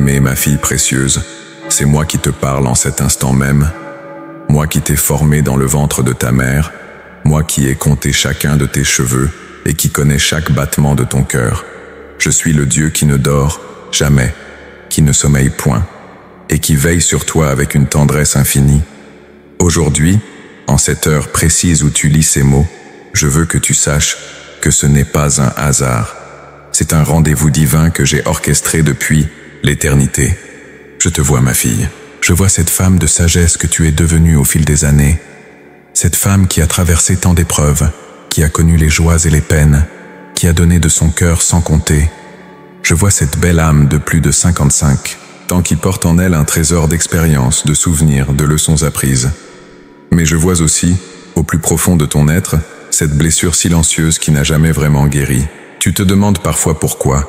bien-aimée, ma fille précieuse, c'est moi qui te parle en cet instant même, moi qui t'ai formée dans le ventre de ta mère, moi qui ai compté chacun de tes cheveux et qui connais chaque battement de ton cœur. Je suis le Dieu qui ne dort jamais, qui ne sommeille point, et qui veille sur toi avec une tendresse infinie. Aujourd'hui, en cette heure précise où tu lis ces mots, je veux que tu saches que ce n'est pas un hasard. C'est un rendez-vous divin que j'ai orchestré depuis l'éternité. Je te vois, ma fille. Je vois cette femme de sagesse que tu es devenue au fil des années. Cette femme qui a traversé tant d'épreuves, qui a connu les joies et les peines, qui a donné de son cœur sans compter. Je vois cette belle âme de plus de 55, tant qui porte en elle un trésor d'expériences, de souvenirs, de leçons apprises. Mais je vois aussi, au plus profond de ton être, cette blessure silencieuse qui n'a jamais vraiment guéri. Tu te demandes parfois pourquoi,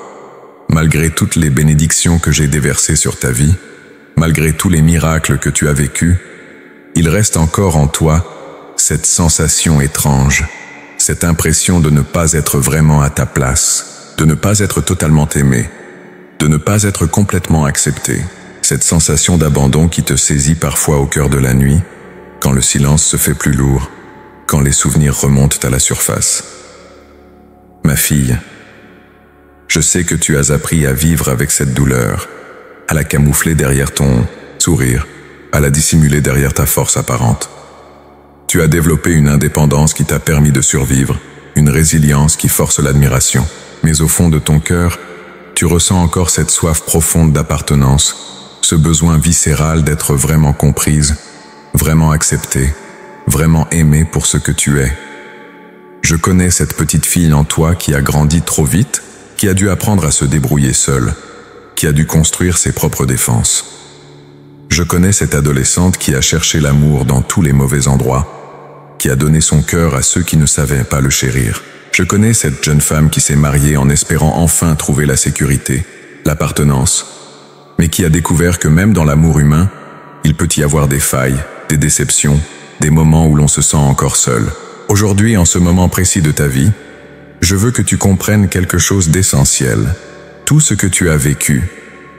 malgré toutes les bénédictions que j'ai déversées sur ta vie, malgré tous les miracles que tu as vécus, il reste encore en toi cette sensation étrange, cette impression de ne pas être vraiment à ta place, de ne pas être totalement aimé, de ne pas être complètement accepté, cette sensation d'abandon qui te saisit parfois au cœur de la nuit, quand le silence se fait plus lourd, quand les souvenirs remontent à la surface. Ma fille, je sais que tu as appris à vivre avec cette douleur, à la camoufler derrière ton sourire, à la dissimuler derrière ta force apparente. Tu as développé une indépendance qui t'a permis de survivre, une résilience qui force l'admiration. Mais au fond de ton cœur, tu ressens encore cette soif profonde d'appartenance, ce besoin viscéral d'être vraiment comprise, vraiment acceptée, vraiment aimée pour ce que tu es. Je connais cette petite fille en toi qui a grandi trop vite, qui a dû apprendre à se débrouiller seule, qui a dû construire ses propres défenses. Je connais cette adolescente qui a cherché l'amour dans tous les mauvais endroits, qui a donné son cœur à ceux qui ne savaient pas le chérir. Je connais cette jeune femme qui s'est mariée en espérant enfin trouver la sécurité, l'appartenance, mais qui a découvert que même dans l'amour humain, il peut y avoir des failles, des déceptions, des moments où l'on se sent encore seul. Aujourd'hui, en ce moment précis de ta vie, je veux que tu comprennes quelque chose d'essentiel. Tout ce que tu as vécu,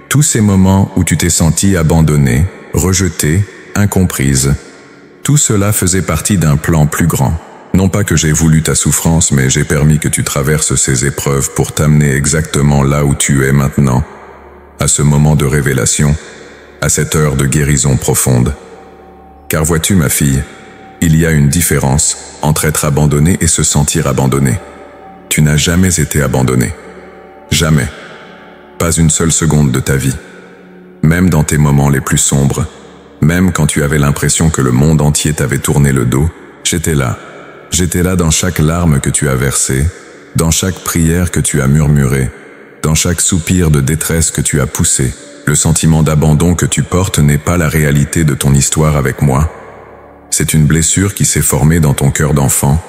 tous ces moments où tu t'es sentie abandonnée, rejetée, incomprise, tout cela faisait partie d'un plan plus grand. Non pas que j'ai voulu ta souffrance, mais j'ai permis que tu traverses ces épreuves pour t'amener exactement là où tu es maintenant, à ce moment de révélation, à cette heure de guérison profonde. Car vois-tu, ma fille, il y a une différence entre être abandonné et se sentir abandonné. Tu n'as jamais été abandonné. Jamais. Pas une seule seconde de ta vie. Même dans tes moments les plus sombres, même quand tu avais l'impression que le monde entier t'avait tourné le dos, j'étais là. J'étais là dans chaque larme que tu as versée, dans chaque prière que tu as murmurée, dans chaque soupir de détresse que tu as poussé. Le sentiment d'abandon que tu portes n'est pas la réalité de ton histoire avec moi. C'est une blessure qui s'est formée dans ton cœur d'enfant,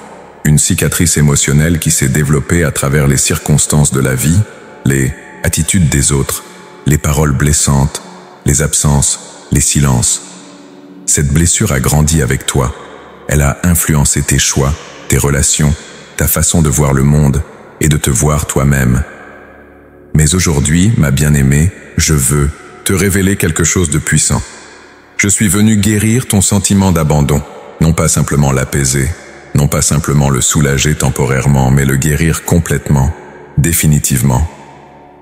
une cicatrice émotionnelle qui s'est développée à travers les circonstances de la vie, les attitudes des autres, les paroles blessantes, les absences, les silences. Cette blessure a grandi avec toi. Elle a influencé tes choix, tes relations, ta façon de voir le monde et de te voir toi-même. Mais aujourd'hui, ma bien-aimée, je veux te révéler quelque chose de puissant. Je suis venu guérir ton sentiment d'abandon, non pas simplement l'apaiser, non pas simplement le soulager temporairement, mais le guérir complètement, définitivement,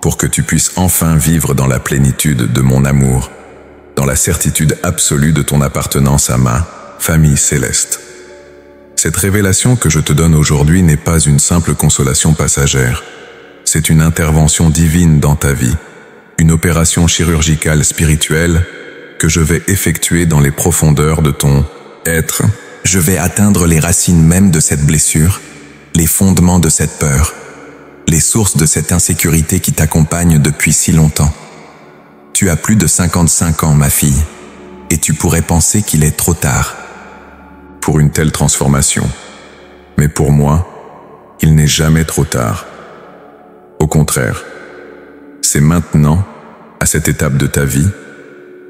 pour que tu puisses enfin vivre dans la plénitude de mon amour, dans la certitude absolue de ton appartenance à ma famille céleste. Cette révélation que je te donne aujourd'hui n'est pas une simple consolation passagère. C'est une intervention divine dans ta vie, une opération chirurgicale spirituelle que je vais effectuer dans les profondeurs de ton être. Je vais atteindre les racines mêmes de cette blessure, les fondements de cette peur, les sources de cette insécurité qui t'accompagne depuis si longtemps. Tu as plus de 55 ans, ma fille, et tu pourrais penser qu'il est trop tard pour une telle transformation. Mais pour moi, il n'est jamais trop tard. Au contraire, c'est maintenant, à cette étape de ta vie,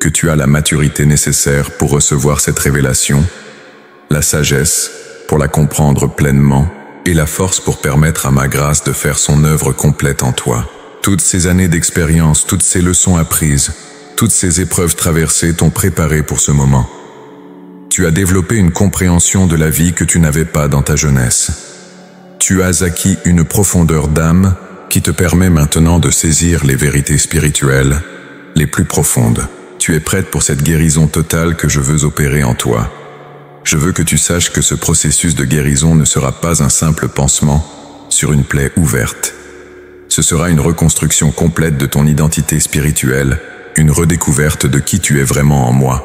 que tu as la maturité nécessaire pour recevoir cette révélation, la sagesse pour la comprendre pleinement et la force pour permettre à ma grâce de faire son œuvre complète en toi. Toutes ces années d'expérience, toutes ces leçons apprises, toutes ces épreuves traversées t'ont préparé pour ce moment. Tu as développé une compréhension de la vie que tu n'avais pas dans ta jeunesse. Tu as acquis une profondeur d'âme qui te permet maintenant de saisir les vérités spirituelles les plus profondes. Tu es prête pour cette guérison totale que je veux opérer en toi. Je veux que tu saches que ce processus de guérison ne sera pas un simple pansement sur une plaie ouverte. Ce sera une reconstruction complète de ton identité spirituelle, une redécouverte de qui tu es vraiment en moi.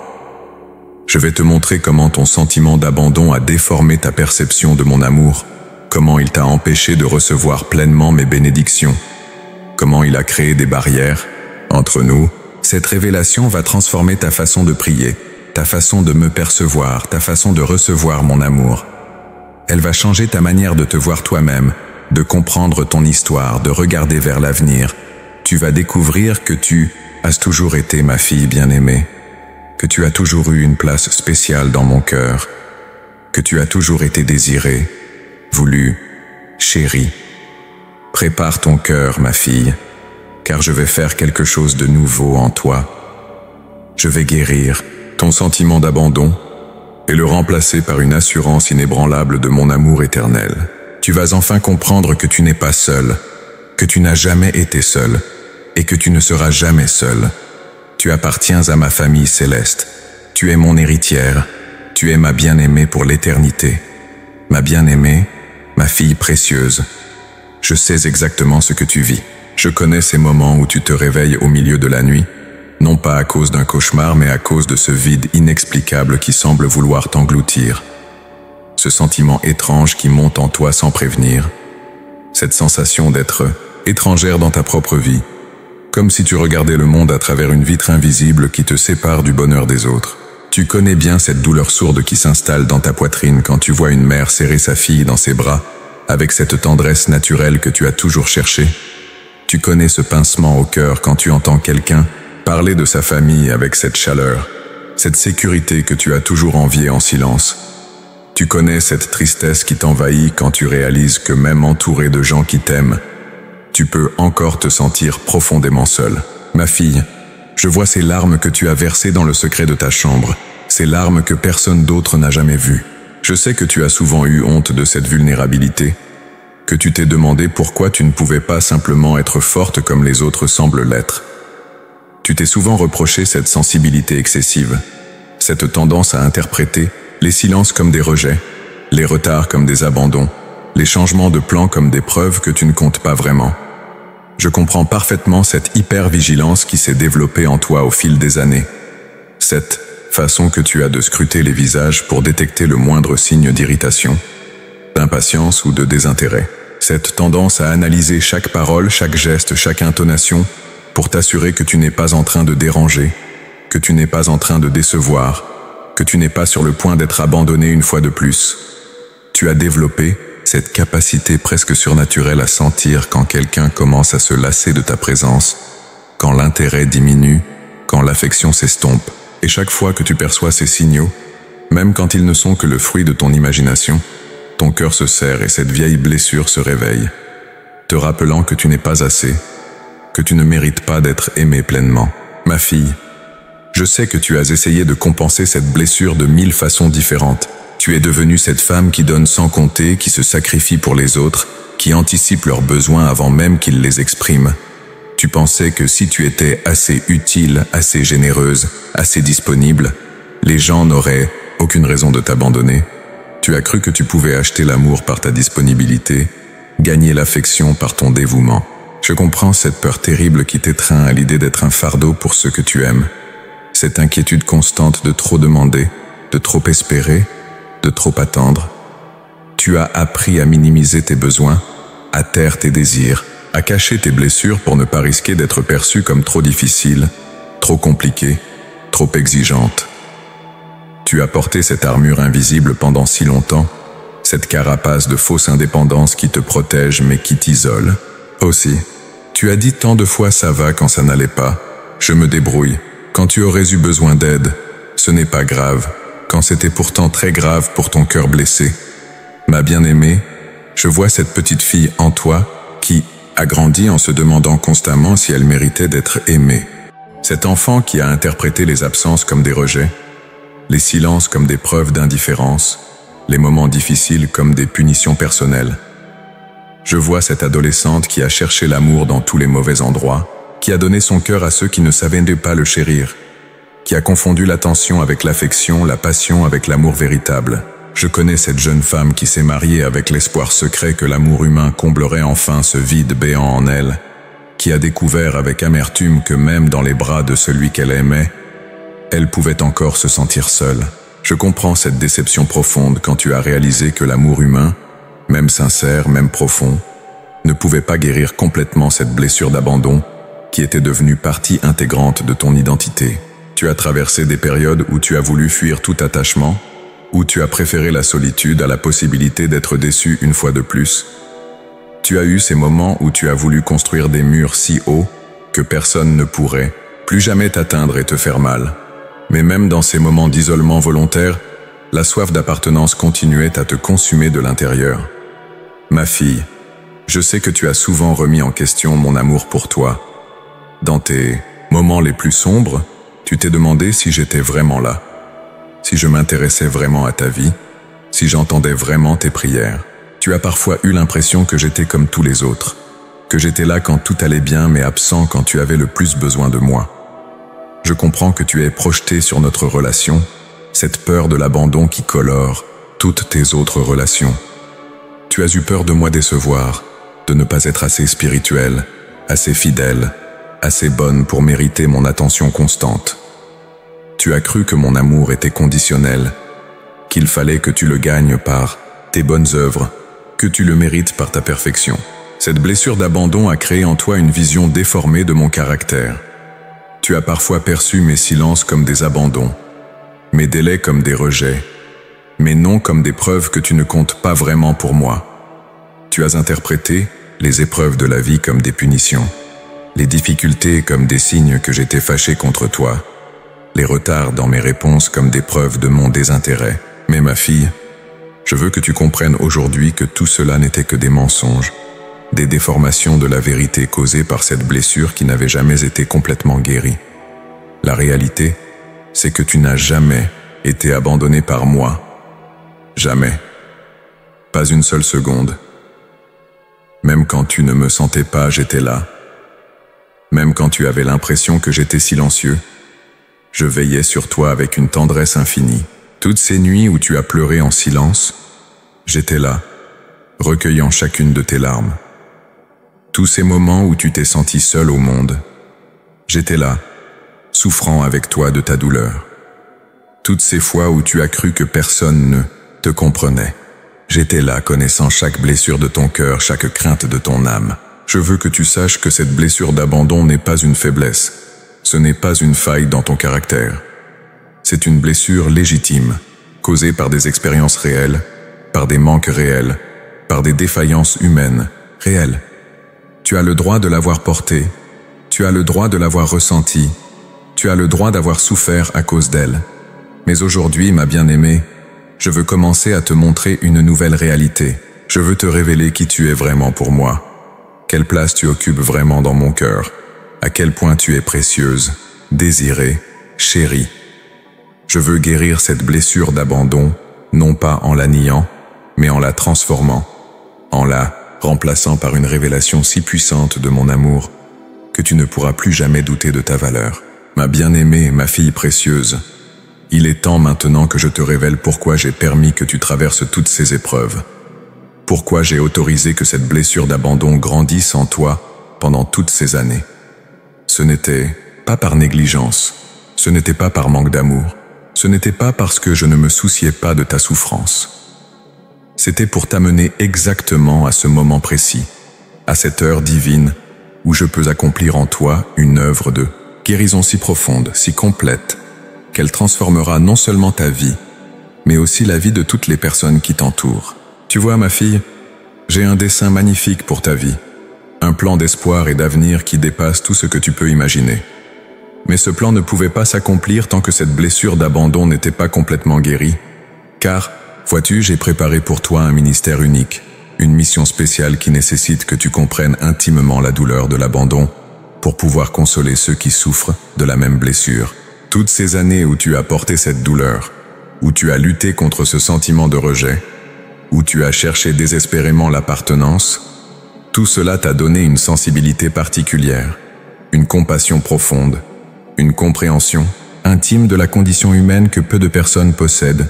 Je vais te montrer comment ton sentiment d'abandon a déformé ta perception de mon amour, comment il t'a empêché de recevoir pleinement mes bénédictions, comment il a créé des barrières entre nous. Cette révélation va transformer ta façon de prier, ta façon de me percevoir, ta façon de recevoir mon amour. Elle va changer ta manière de te voir toi-même, de comprendre ton histoire, de regarder vers l'avenir. Tu vas découvrir que tu as toujours été ma fille bien-aimée, que tu as toujours eu une place spéciale dans mon cœur, que tu as toujours été désirée, voulue, chérie. Prépare ton cœur, ma fille, car je vais faire quelque chose de nouveau en toi. Je vais guérir ton sentiment d'abandon et le remplacer par une assurance inébranlable de mon amour éternel. Tu vas enfin comprendre que tu n'es pas seul, que tu n'as jamais été seul et que tu ne seras jamais seul. Tu appartiens à ma famille céleste. Tu es mon héritière. Tu es ma bien-aimée pour l'éternité. Ma bien-aimée, ma fille précieuse. Je sais exactement ce que tu vis. Je connais ces moments où tu te réveilles au milieu de la nuit, non pas à cause d'un cauchemar, mais à cause de ce vide inexplicable qui semble vouloir t'engloutir. Ce sentiment étrange qui monte en toi sans prévenir. Cette sensation d'être étrangère dans ta propre vie, comme si tu regardais le monde à travers une vitre invisible qui te sépare du bonheur des autres. Tu connais bien cette douleur sourde qui s'installe dans ta poitrine quand tu vois une mère serrer sa fille dans ses bras, avec cette tendresse naturelle que tu as toujours cherchée. Tu connais ce pincement au cœur quand tu entends quelqu'un parler de sa famille avec cette chaleur, cette sécurité que tu as toujours enviée en silence. Tu connais cette tristesse qui t'envahit quand tu réalises que même entouré de gens qui t'aiment, tu peux encore te sentir profondément seul. Ma fille, je vois ces larmes que tu as versées dans le secret de ta chambre, ces larmes que personne d'autre n'a jamais vues. Je sais que tu as souvent eu honte de cette vulnérabilité, que tu t'es demandé pourquoi tu ne pouvais pas simplement être forte comme les autres semblent l'être. Tu t'es souvent reproché cette sensibilité excessive, cette tendance à interpréter les silences comme des rejets, les retards comme des abandons, les changements de plan comme des preuves que tu ne comptes pas vraiment. Je comprends parfaitement cette hyper-vigilance qui s'est développée en toi au fil des années, cette façon que tu as de scruter les visages pour détecter le moindre signe d'irritation, d'impatience ou de désintérêt. Cette tendance à analyser chaque parole, chaque geste, chaque intonation pour t'assurer que tu n'es pas en train de déranger, que tu n'es pas en train de décevoir, que tu n'es pas sur le point d'être abandonné une fois de plus. Tu as développé cette capacité presque surnaturelle à sentir quand quelqu'un commence à se lasser de ta présence, quand l'intérêt diminue, quand l'affection s'estompe. Et chaque fois que tu perçois ces signaux, même quand ils ne sont que le fruit de ton imagination, ton cœur se serre et cette vieille blessure se réveille, te rappelant que tu n'es pas assez, que tu ne mérites pas d'être aimé pleinement. Ma fille, je sais que tu as essayé de compenser cette blessure de 1000 façons différentes. Tu es devenue cette femme qui donne sans compter, qui se sacrifie pour les autres, qui anticipe leurs besoins avant même qu'ils les expriment. Tu pensais que si tu étais assez utile, assez généreuse, assez disponible, les gens n'auraient aucune raison de t'abandonner. Tu as cru que tu pouvais acheter l'amour par ta disponibilité, gagner l'affection par ton dévouement. Je comprends cette peur terrible qui t'étreint à l'idée d'être un fardeau pour ceux que tu aimes. Cette inquiétude constante de trop demander, de trop espérer, de trop attendre. Tu as appris à minimiser tes besoins, à taire tes désirs, à cacher tes blessures pour ne pas risquer d'être perçue comme trop difficile, trop compliquée, trop exigeante. Tu as porté cette armure invisible pendant si longtemps, cette carapace de fausse indépendance qui te protège mais qui t'isole. Aussi, tu as dit tant de fois ça va quand ça n'allait pas, je me débrouille. Quand tu aurais eu besoin d'aide, ce n'est pas grave, quand c'était pourtant très grave pour ton cœur blessé. Ma bien-aimée, je vois cette petite fille en toi qui a grandi en se demandant constamment si elle méritait d'être aimée. Cet enfant qui a interprété les absences comme des rejets, les silences comme des preuves d'indifférence, les moments difficiles comme des punitions personnelles. Je vois cette adolescente qui a cherché l'amour dans tous les mauvais endroits, qui a donné son cœur à ceux qui ne savaient pas le chérir, qui a confondu l'attention avec l'affection, la passion avec l'amour véritable. Je connais cette jeune femme qui s'est mariée avec l'espoir secret que l'amour humain comblerait enfin ce vide béant en elle, qui a découvert avec amertume que même dans les bras de celui qu'elle aimait, elle pouvait encore se sentir seule. Je comprends cette déception profonde quand tu as réalisé que l'amour humain, même sincère, même profond, ne pouvait pas guérir complètement cette blessure d'abandon qui était devenue partie intégrante de ton identité. Tu as traversé des périodes où tu as voulu fuir tout attachement, où tu as préféré la solitude à la possibilité d'être déçu une fois de plus. Tu as eu ces moments où tu as voulu construire des murs si hauts que personne ne pourrait plus jamais t'atteindre et te faire mal. Mais même dans ces moments d'isolement volontaire, la soif d'appartenance continuait à te consumer de l'intérieur. Ma fille, je sais que tu as souvent remis en question mon amour pour toi. Dans tes moments les plus sombres, tu t'es demandé si j'étais vraiment là, si je m'intéressais vraiment à ta vie, si j'entendais vraiment tes prières. Tu as parfois eu l'impression que j'étais comme tous les autres, que j'étais là quand tout allait bien mais absent quand tu avais le plus besoin de moi. Je comprends que tu aies projeté sur notre relation cette peur de l'abandon qui colore toutes tes autres relations. Tu as eu peur de moi décevoir, de ne pas être assez spirituelle, assez fidèle, assez bonne pour mériter mon attention constante. Tu as cru que mon amour était conditionnel, qu'il fallait que tu le gagnes par tes bonnes œuvres, que tu le mérites par ta perfection. Cette blessure d'abandon a créé en toi une vision déformée de mon caractère. Tu as parfois perçu mes silences comme des abandons, mes délais comme des rejets, mes non comme des preuves que tu ne comptes pas vraiment pour moi. Tu as interprété les épreuves de la vie comme des punitions, les difficultés comme des signes que j'étais fâché contre toi, les retards dans mes réponses comme des preuves de mon désintérêt. Mais ma fille, je veux que tu comprennes aujourd'hui que tout cela n'était que des mensonges, des déformations de la vérité causées par cette blessure qui n'avait jamais été complètement guérie. La réalité, c'est que tu n'as jamais été abandonné par moi. Jamais. Pas une seule seconde. Même quand tu ne me sentais pas, j'étais là. Même quand tu avais l'impression que j'étais silencieux, je veillais sur toi avec une tendresse infinie. Toutes ces nuits où tu as pleuré en silence, j'étais là, recueillant chacune de tes larmes. Tous ces moments où tu t'es senti seul au monde, j'étais là, souffrant avec toi de ta douleur. Toutes ces fois où tu as cru que personne ne te comprenait, j'étais là, connaissant chaque blessure de ton cœur, chaque crainte de ton âme. Je veux que tu saches que cette blessure d'abandon n'est pas une faiblesse, ce n'est pas une faille dans ton caractère. C'est une blessure légitime, causée par des expériences réelles, par des manques réels, par des défaillances humaines réelles. Tu as le droit de l'avoir portée, tu as le droit de l'avoir ressentie, tu as le droit d'avoir souffert à cause d'elle. Mais aujourd'hui, ma bien-aimée, je veux commencer à te montrer une nouvelle réalité. Je veux te révéler qui tu es vraiment pour moi, quelle place tu occupes vraiment dans mon cœur, à quel point tu es précieuse, désirée, chérie. Je veux guérir cette blessure d'abandon, non pas en la niant, mais en la transformant, en la remplaçant par une révélation si puissante de mon amour que tu ne pourras plus jamais douter de ta valeur. Ma bien-aimée, ma fille précieuse, il est temps maintenant que je te révèle pourquoi j'ai permis que tu traverses toutes ces épreuves. Pourquoi j'ai autorisé que cette blessure d'abandon grandisse en toi pendant toutes ces années. Ce n'était pas par négligence, ce n'était pas par manque d'amour, ce n'était pas parce que je ne me souciais pas de ta souffrance. C'était pour t'amener exactement à ce moment précis, à cette heure divine où je peux accomplir en toi une œuvre de guérison si profonde, si complète, qu'elle transformera non seulement ta vie, mais aussi la vie de toutes les personnes qui t'entourent. Tu vois, ma fille, j'ai un dessein magnifique pour ta vie, un plan d'espoir et d'avenir qui dépasse tout ce que tu peux imaginer. Mais ce plan ne pouvait pas s'accomplir tant que cette blessure d'abandon n'était pas complètement guérie, car, vois-tu, j'ai préparé pour toi un ministère unique, Une mission spéciale qui nécessite que tu comprennes intimement la douleur de l'abandon pour pouvoir consoler ceux qui souffrent de la même blessure. Toutes ces années où tu as porté cette douleur, où tu as lutté contre ce sentiment de rejet, où tu as cherché désespérément l'appartenance, tout cela t'a donné une sensibilité particulière, une compassion profonde, une compréhension intime de la condition humaine que peu de personnes possèdent.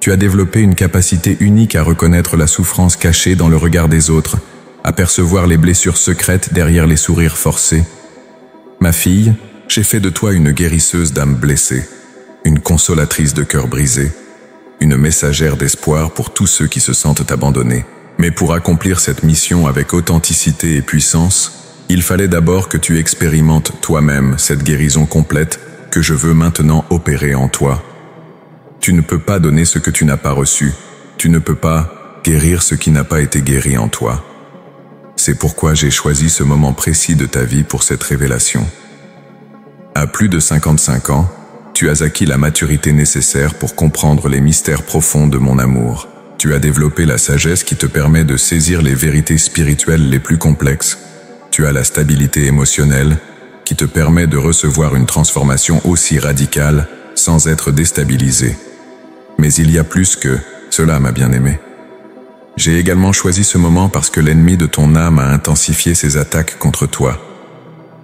Tu as développé une capacité unique à reconnaître la souffrance cachée dans le regard des autres, à percevoir les blessures secrètes derrière les sourires forcés. Ma fille, j'ai fait de toi une guérisseuse d'âmes blessées, une consolatrice de cœurs brisés, une messagère d'espoir pour tous ceux qui se sentent abandonnés. Mais pour accomplir cette mission avec authenticité et puissance, il fallait d'abord que tu expérimentes toi-même cette guérison complète que je veux maintenant opérer en toi. Tu ne peux pas donner ce que tu n'as pas reçu. Tu ne peux pas guérir ce qui n'a pas été guéri en toi. C'est pourquoi j'ai choisi ce moment précis de ta vie pour cette révélation. À plus de 55 ans, tu as acquis la maturité nécessaire pour comprendre les mystères profonds de mon amour. Tu as développé la sagesse qui te permet de saisir les vérités spirituelles les plus complexes. Tu as la stabilité émotionnelle qui te permet de recevoir une transformation aussi radicale sans être déstabilisé. Mais il y a plus que cela, ma bien-aimée. J'ai également choisi ce moment parce que l'ennemi de ton âme a intensifié ses attaques contre toi.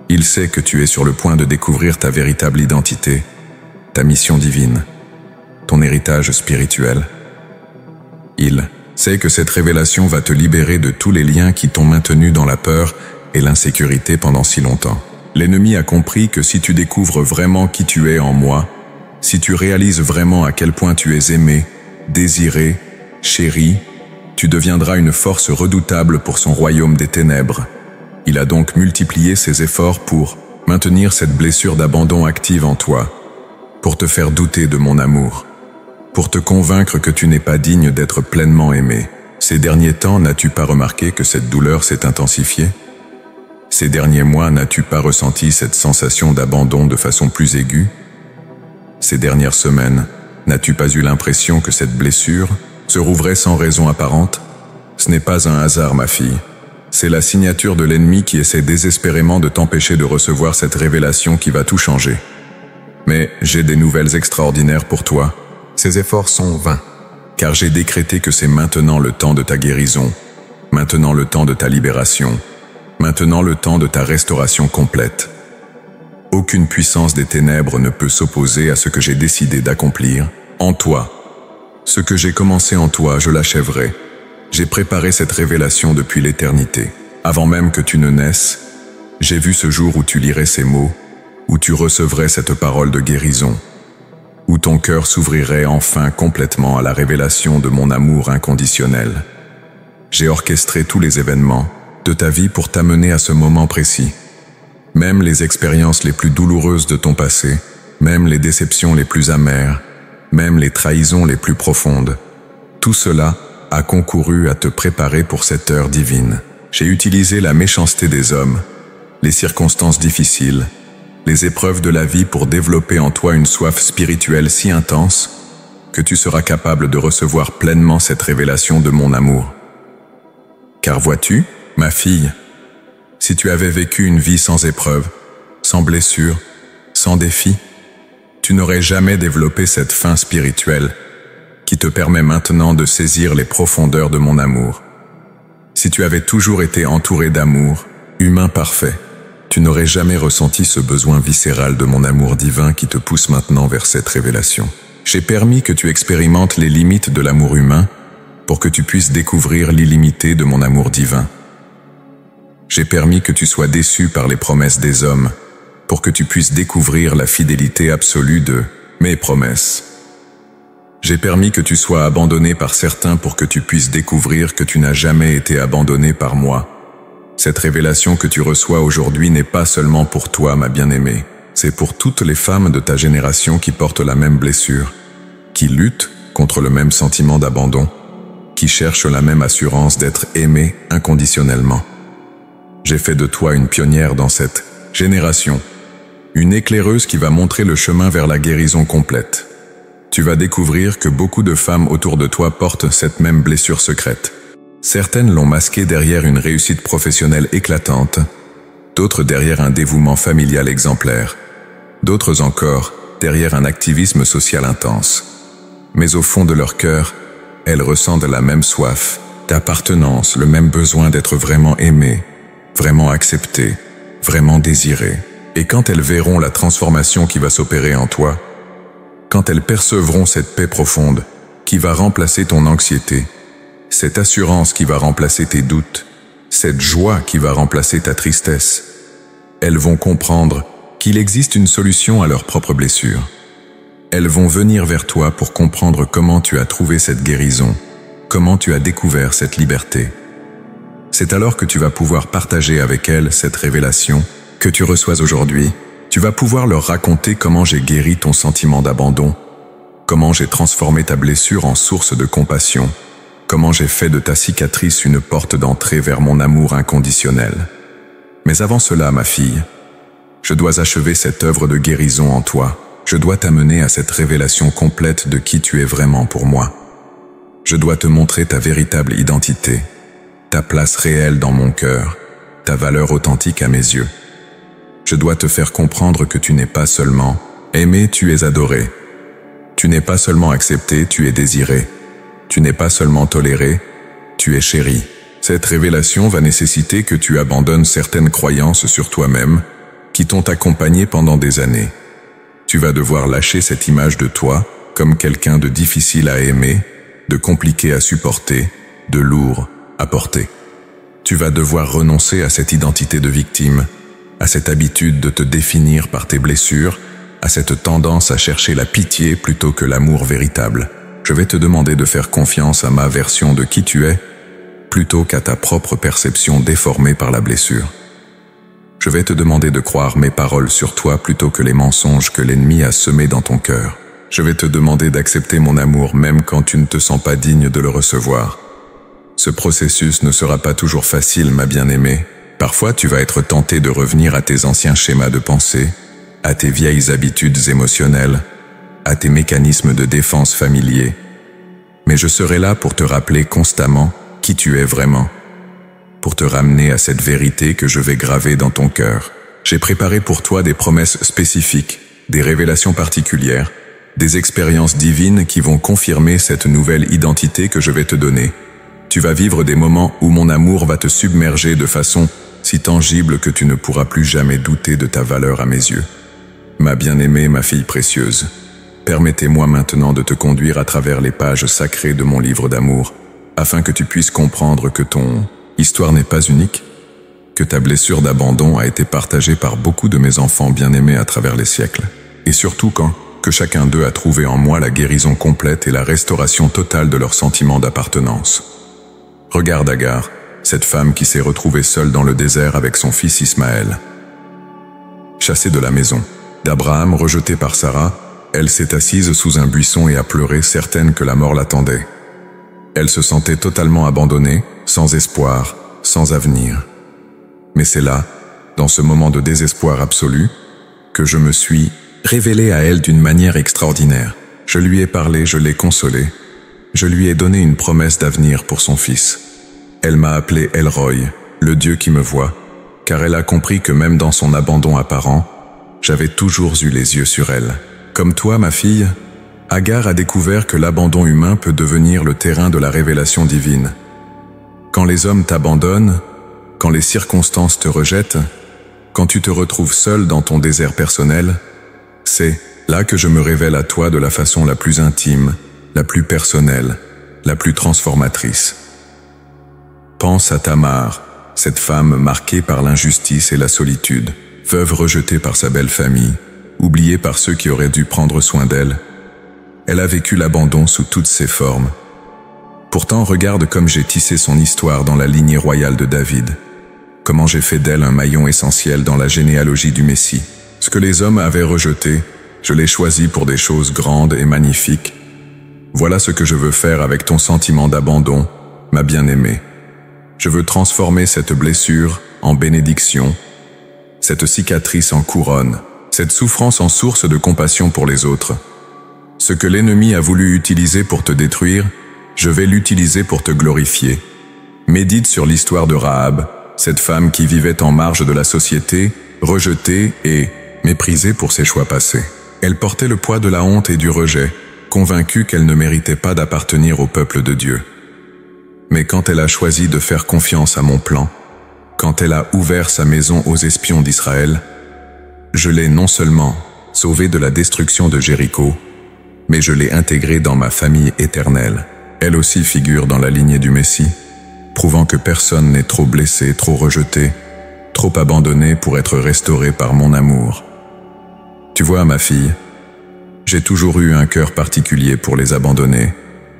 Il sait que tu es sur le point de découvrir ta véritable identité, ta mission divine, ton héritage spirituel. Il sait que cette révélation va te libérer de tous les liens qui t'ont maintenu dans la peur et l'insécurité pendant si longtemps. L'ennemi a compris que si tu découvres vraiment qui tu es en moi, si tu réalises vraiment à quel point tu es aimé, désiré, chéri, tu deviendras une force redoutable pour son royaume des ténèbres. Il a donc multiplié ses efforts pour maintenir cette blessure d'abandon active en toi, pour te faire douter de mon amour, pour te convaincre que tu n'es pas digne d'être pleinement aimé. Ces derniers temps, n'as-tu pas remarqué que cette douleur s'est intensifiée? Ces derniers mois, n'as-tu pas ressenti cette sensation d'abandon de façon plus aiguë? Ces dernières semaines, n'as-tu pas eu l'impression que cette blessure se rouvrait sans raison apparente? Ce n'est pas un hasard, ma fille. C'est la signature de l'ennemi qui essaie désespérément de t'empêcher de recevoir cette révélation qui va tout changer. Mais j'ai des nouvelles extraordinaires pour toi. Ces efforts sont vains, car j'ai décrété que c'est maintenant le temps de ta guérison, maintenant le temps de ta libération, maintenant le temps de ta restauration complète. Aucune puissance des ténèbres ne peut s'opposer à ce que j'ai décidé d'accomplir en toi. Ce que j'ai commencé en toi, je l'achèverai. J'ai préparé cette révélation depuis l'éternité. Avant même que tu ne naisses, j'ai vu ce jour où tu lirais ces mots, où tu recevrais cette parole de guérison, où ton cœur s'ouvrirait enfin complètement à la révélation de mon amour inconditionnel. J'ai orchestré tous les événements de ta vie pour t'amener à ce moment précis. Même les expériences les plus douloureuses de ton passé, même les déceptions les plus amères, même les trahisons les plus profondes, tout cela a concouru à te préparer pour cette heure divine. J'ai utilisé la méchanceté des hommes, les circonstances difficiles, les épreuves de la vie pour développer en toi une soif spirituelle si intense que tu seras capable de recevoir pleinement cette révélation de mon amour. Car vois-tu, ma fille, si tu avais vécu une vie sans épreuve, sans blessure, sans défi, tu n'aurais jamais développé cette faim spirituelle qui te permet maintenant de saisir les profondeurs de mon amour. Si tu avais toujours été entouré d'amour, humain parfait, tu n'aurais jamais ressenti ce besoin viscéral de mon amour divin qui te pousse maintenant vers cette révélation. J'ai permis que tu expérimentes les limites de l'amour humain pour que tu puisses découvrir l'illimité de mon amour divin. J'ai permis que tu sois déçu par les promesses des hommes pour que tu puisses découvrir la fidélité absolue de mes promesses. J'ai permis que tu sois abandonné par certains pour que tu puisses découvrir que tu n'as jamais été abandonné par moi. Cette révélation que tu reçois aujourd'hui n'est pas seulement pour toi, ma bien-aimée. C'est pour toutes les femmes de ta génération qui portent la même blessure, qui luttent contre le même sentiment d'abandon, qui cherchent la même assurance d'être aimée inconditionnellement. J'ai fait de toi une pionnière dans cette génération, une éclaireuse qui va montrer le chemin vers la guérison complète. Tu vas découvrir que beaucoup de femmes autour de toi portent cette même blessure secrète. Certaines l'ont masqué derrière une réussite professionnelle éclatante, d'autres derrière un dévouement familial exemplaire, d'autres encore derrière un activisme social intense. Mais au fond de leur cœur, elles ressentent la même soif d'appartenance, le même besoin d'être vraiment aimées, vraiment acceptées, vraiment désirées. Et quand elles verront la transformation qui va s'opérer en toi, quand elles percevront cette paix profonde qui va remplacer ton anxiété, cette assurance qui va remplacer tes doutes, cette joie qui va remplacer ta tristesse, elles vont comprendre qu'il existe une solution à leurs propres blessures. Elles vont venir vers toi pour comprendre comment tu as trouvé cette guérison, comment tu as découvert cette liberté. C'est alors que tu vas pouvoir partager avec elles cette révélation que tu reçois aujourd'hui. Tu vas pouvoir leur raconter comment j'ai guéri ton sentiment d'abandon, comment j'ai transformé ta blessure en source de compassion, comment j'ai fait de ta cicatrice une porte d'entrée vers mon amour inconditionnel. Mais avant cela, ma fille, je dois achever cette œuvre de guérison en toi. Je dois t'amener à cette révélation complète de qui tu es vraiment pour moi. Je dois te montrer ta véritable identité, ta place réelle dans mon cœur, ta valeur authentique à mes yeux. Je dois te faire comprendre que tu n'es pas seulement aimé, tu es adoré. Tu n'es pas seulement accepté, tu es désiré. Tu n'es pas seulement toléré, tu es chéri. Cette révélation va nécessiter que tu abandonnes certaines croyances sur toi-même qui t'ont accompagné pendant des années. Tu vas devoir lâcher cette image de toi comme quelqu'un de difficile à aimer, de compliqué à supporter, de lourd à porter. Tu vas devoir renoncer à cette identité de victime, à cette habitude de te définir par tes blessures, à cette tendance à chercher la pitié plutôt que l'amour véritable. Je vais te demander de faire confiance à ma version de qui tu es, plutôt qu'à ta propre perception déformée par la blessure. Je vais te demander de croire mes paroles sur toi plutôt que les mensonges que l'ennemi a semés dans ton cœur. Je vais te demander d'accepter mon amour même quand tu ne te sens pas digne de le recevoir. Ce processus ne sera pas toujours facile, ma bien-aimée. Parfois, tu vas être tenté de revenir à tes anciens schémas de pensée, à tes vieilles habitudes émotionnelles, à tes mécanismes de défense familiers. Mais je serai là pour te rappeler constamment qui tu es vraiment, pour te ramener à cette vérité que je vais graver dans ton cœur. J'ai préparé pour toi des promesses spécifiques, des révélations particulières, des expériences divines qui vont confirmer cette nouvelle identité que je vais te donner. Tu vas vivre des moments où mon amour va te submerger de façon si tangible que tu ne pourras plus jamais douter de ta valeur à mes yeux. Ma bien-aimée, ma fille précieuse, permettez-moi maintenant de te conduire à travers les pages sacrées de mon livre d'amour, afin que tu puisses comprendre que ton histoire n'est pas unique, que ta blessure d'abandon a été partagée par beaucoup de mes enfants bien-aimés à travers les siècles, et surtout que chacun d'eux a trouvé en moi la guérison complète et la restauration totale de leur sentiment d'appartenance. Regarde Agar, cette femme qui s'est retrouvée seule dans le désert avec son fils Ismaël. Chassée de la maison d'Abraham, rejetée par Sarah, elle s'est assise sous un buisson et a pleuré, certaine que la mort l'attendait. Elle se sentait totalement abandonnée, sans espoir, sans avenir. Mais c'est là, dans ce moment de désespoir absolu, que je me suis révélé à elle d'une manière extraordinaire. Je lui ai parlé, je l'ai consolée. Je lui ai donné une promesse d'avenir pour son fils. Elle m'a appelé El Roi, le Dieu qui me voit, car elle a compris que même dans son abandon apparent, j'avais toujours eu les yeux sur elle. Comme toi, ma fille, Agar a découvert que l'abandon humain peut devenir le terrain de la révélation divine. Quand les hommes t'abandonnent, quand les circonstances te rejettent, quand tu te retrouves seul dans ton désert personnel, c'est là que je me révèle à toi de la façon la plus intime, la plus personnelle, la plus transformatrice. Pense à Tamar, cette femme marquée par l'injustice et la solitude, veuve rejetée par sa belle famille, oubliée par ceux qui auraient dû prendre soin d'elle. Elle a vécu l'abandon sous toutes ses formes. Pourtant, regarde comme j'ai tissé son histoire dans la lignée royale de David. Comment j'ai fait d'elle un maillon essentiel dans la généalogie du Messie. Ce que les hommes avaient rejeté, je l'ai choisi pour des choses grandes et magnifiques. Voilà ce que je veux faire avec ton sentiment d'abandon, ma bien-aimée. Je veux transformer cette blessure en bénédiction, cette cicatrice en couronne, cette souffrance en source de compassion pour les autres. Ce que l'ennemi a voulu utiliser pour te détruire, je vais l'utiliser pour te glorifier. Médite sur l'histoire de Rahab, cette femme qui vivait en marge de la société, rejetée et méprisée pour ses choix passés. Elle portait le poids de la honte et du rejet, convaincue qu'elle ne méritait pas d'appartenir au peuple de Dieu. Mais quand elle a choisi de faire confiance à mon plan, quand elle a ouvert sa maison aux espions d'Israël, je l'ai non seulement sauvée de la destruction de Jéricho, mais je l'ai intégrée dans ma famille éternelle. Elle aussi figure dans la lignée du Messie, prouvant que personne n'est trop blessé, trop rejeté, trop abandonné pour être restauré par mon amour. Tu vois, ma fille, j'ai toujours eu un cœur particulier pour les abandonnés,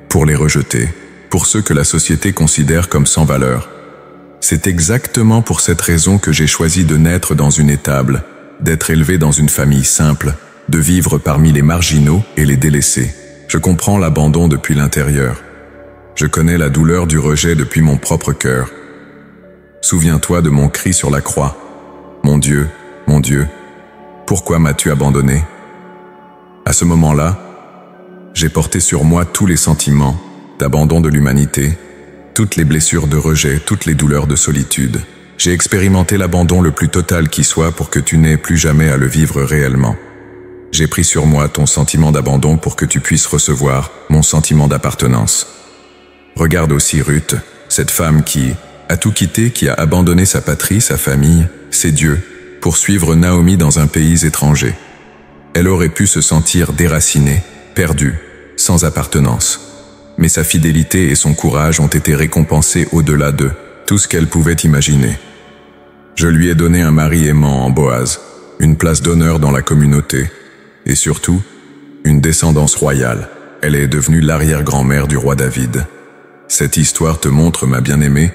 pour les rejetés, pour ceux que la société considère comme sans valeur. C'est exactement pour cette raison que j'ai choisi de naître dans une étable, d'être élevé dans une famille simple, de vivre parmi les marginaux et les délaissés. Je comprends l'abandon depuis l'intérieur. Je connais la douleur du rejet depuis mon propre cœur. Souviens-toi de mon cri sur la croix. Mon Dieu, pourquoi m'as-tu abandonné? À ce moment-là, j'ai porté sur moi tous les sentiments d'abandon de l'humanité, toutes les blessures de rejet, toutes les douleurs de solitude. J'ai expérimenté l'abandon le plus total qui soit pour que tu n'aies plus jamais à le vivre réellement. J'ai pris sur moi ton sentiment d'abandon pour que tu puisses recevoir mon sentiment d'appartenance. Regarde aussi Ruth, cette femme qui a tout quitté, qui a abandonné sa patrie, sa famille, ses dieux, pour suivre Naomi dans un pays étranger. Elle aurait pu se sentir déracinée, perdue, sans appartenance. Mais sa fidélité et son courage ont été récompensés au-delà de tout ce qu'elle pouvait imaginer. Je lui ai donné un mari aimant en Boaz, une place d'honneur dans la communauté, et surtout, une descendance royale. Elle est devenue l'arrière-grand-mère du roi David. Cette histoire te montre, ma bien-aimée,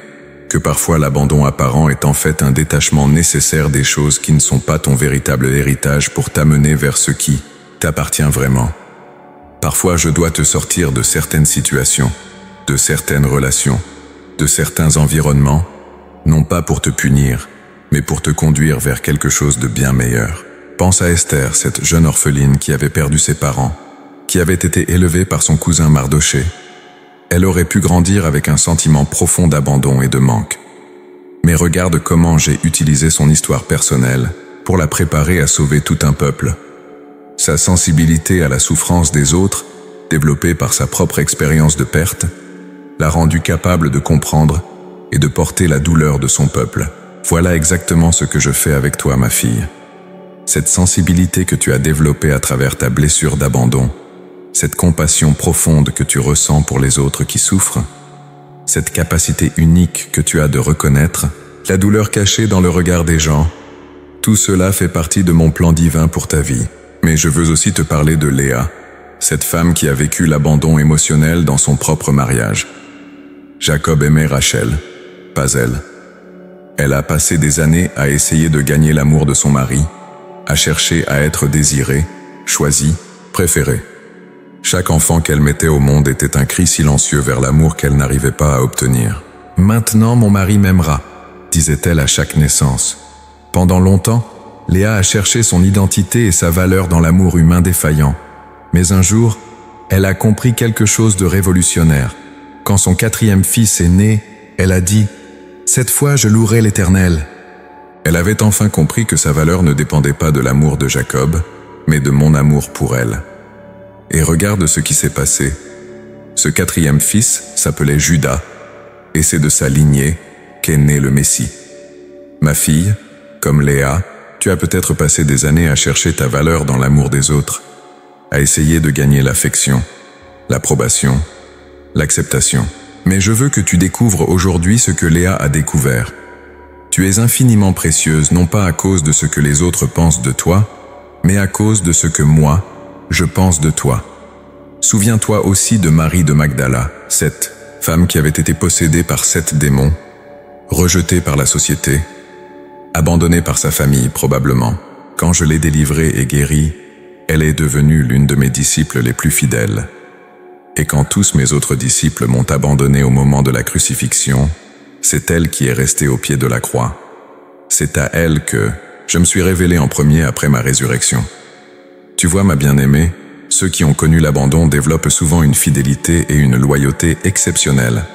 que parfois l'abandon apparent est en fait un détachement nécessaire des choses qui ne sont pas ton véritable héritage pour t'amener vers ce qui t'appartient vraiment. Parfois je dois te sortir de certaines situations, de certaines relations, de certains environnements, non pas pour te punir, mais pour te conduire vers quelque chose de bien meilleur. Pense à Esther, cette jeune orpheline qui avait perdu ses parents, qui avait été élevée par son cousin Mardoché. Elle aurait pu grandir avec un sentiment profond d'abandon et de manque. Mais regarde comment j'ai utilisé son histoire personnelle pour la préparer à sauver tout un peuple. Sa sensibilité à la souffrance des autres, développée par sa propre expérience de perte, l'a rendue capable de comprendre et de porter la douleur de son peuple. Voilà exactement ce que je fais avec toi, ma fille. Cette sensibilité que tu as développée à travers ta blessure d'abandon, cette compassion profonde que tu ressens pour les autres qui souffrent, cette capacité unique que tu as de reconnaître la douleur cachée dans le regard des gens, tout cela fait partie de mon plan divin pour ta vie. Mais je veux aussi te parler de Léa, cette femme qui a vécu l'abandon émotionnel dans son propre mariage. Jacob aimait Rachel, pas elle. Elle a passé des années à essayer de gagner l'amour de son mari, à chercher à être désirée, choisie, préférée. Chaque enfant qu'elle mettait au monde était un cri silencieux vers l'amour qu'elle n'arrivait pas à obtenir. « Maintenant mon mari m'aimera », disait-elle à chaque naissance. Pendant longtemps, Léa a cherché son identité et sa valeur dans l'amour humain défaillant. Mais un jour, elle a compris quelque chose de révolutionnaire. Quand son 4e fils est né, elle a dit « Cette fois, je louerai l'Éternel ». Elle avait enfin compris que sa valeur ne dépendait pas de l'amour de Jacob, mais de mon amour pour elle. Et regarde ce qui s'est passé. Ce 4e fils s'appelait Judas, et c'est de sa lignée qu'est né le Messie. Ma fille, comme Léa, tu as peut-être passé des années à chercher ta valeur dans l'amour des autres, à essayer de gagner l'affection, l'approbation, l'acceptation. Mais je veux que tu découvres aujourd'hui ce que Léa a découvert. Tu es infiniment précieuse, non pas à cause de ce que les autres pensent de toi, mais à cause de ce que moi, je pense de toi. Souviens-toi aussi de Marie de Magdala, cette femme qui avait été possédée par 7 démons, rejetée par la société, abandonnée par sa famille probablement. Quand je l'ai délivrée et guérie, elle est devenue l'une de mes disciples les plus fidèles. Et quand tous mes autres disciples m'ont abandonné au moment de la crucifixion, c'est elle qui est restée au pied de la croix. C'est à elle que je me suis révélé en premier après ma résurrection. Tu vois, ma bien-aimée, ceux qui ont connu l'abandon développent souvent une fidélité et une loyauté exceptionnelles.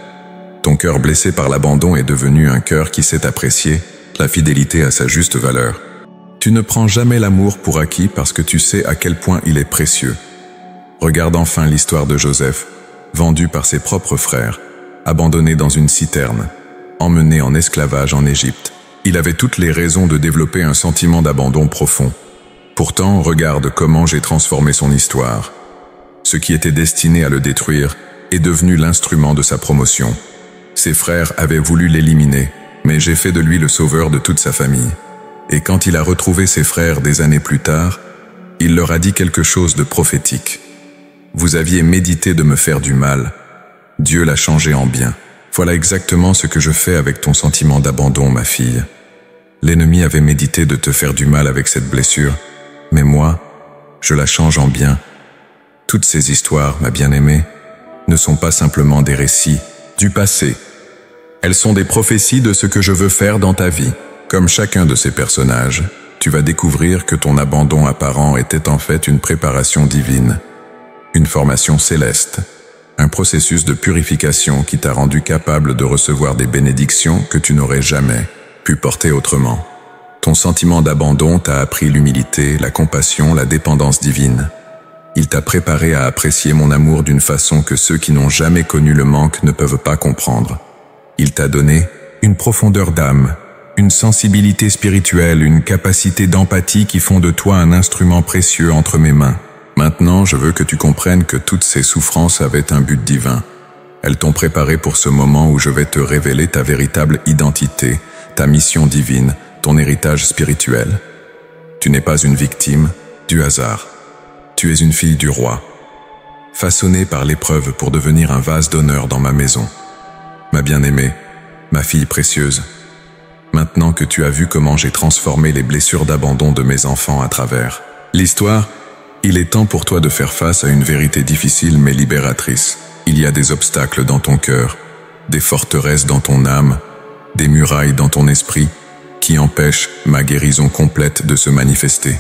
Ton cœur blessé par l'abandon est devenu un cœur qui sait apprécier la fidélité à sa juste valeur. Tu ne prends jamais l'amour pour acquis parce que tu sais à quel point il est précieux. Regarde enfin l'histoire de Joseph, vendu par ses propres frères, abandonné dans une citerne, emmené en esclavage en Égypte. Il avait toutes les raisons de développer un sentiment d'abandon profond. Pourtant, regarde comment j'ai transformé son histoire. Ce qui était destiné à le détruire est devenu l'instrument de sa promotion. Ses frères avaient voulu l'éliminer, mais j'ai fait de lui le sauveur de toute sa famille. Et quand il a retrouvé ses frères des années plus tard, il leur a dit quelque chose de prophétique. Vous aviez médité de me faire du mal. Dieu l'a changé en bien. Voilà exactement ce que je fais avec ton sentiment d'abandon, ma fille. L'ennemi avait médité de te faire du mal avec cette blessure, mais moi, je la change en bien. Toutes ces histoires, ma bien-aimée, ne sont pas simplement des récits du passé. Elles sont des prophéties de ce que je veux faire dans ta vie. Comme chacun de ces personnages, tu vas découvrir que ton abandon apparent était en fait une préparation divine, une formation céleste, un processus de purification qui t'a rendu capable de recevoir des bénédictions que tu n'aurais jamais pu porter autrement. Ton sentiment d'abandon t'a appris l'humilité, la compassion, la dépendance divine. Il t'a préparé à apprécier mon amour d'une façon que ceux qui n'ont jamais connu le manque ne peuvent pas comprendre. Il t'a donné une profondeur d'âme, une sensibilité spirituelle, une capacité d'empathie qui font de toi un instrument précieux entre mes mains. Maintenant, je veux que tu comprennes que toutes ces souffrances avaient un but divin. Elles t'ont préparé pour ce moment où je vais te révéler ta véritable identité, ta mission divine, ton héritage spirituel. Tu n'es pas une victime du hasard. Tu es une fille du roi, façonnée par l'épreuve pour devenir un vase d'honneur dans ma maison. Ma bien-aimée, ma fille précieuse, maintenant que tu as vu comment j'ai transformé les blessures d'abandon de mes enfants à travers l'histoire, il est temps pour toi de faire face à une vérité difficile mais libératrice. Il y a des obstacles dans ton cœur, des forteresses dans ton âme, des murailles dans ton esprit qui empêchent ma guérison complète de se manifester.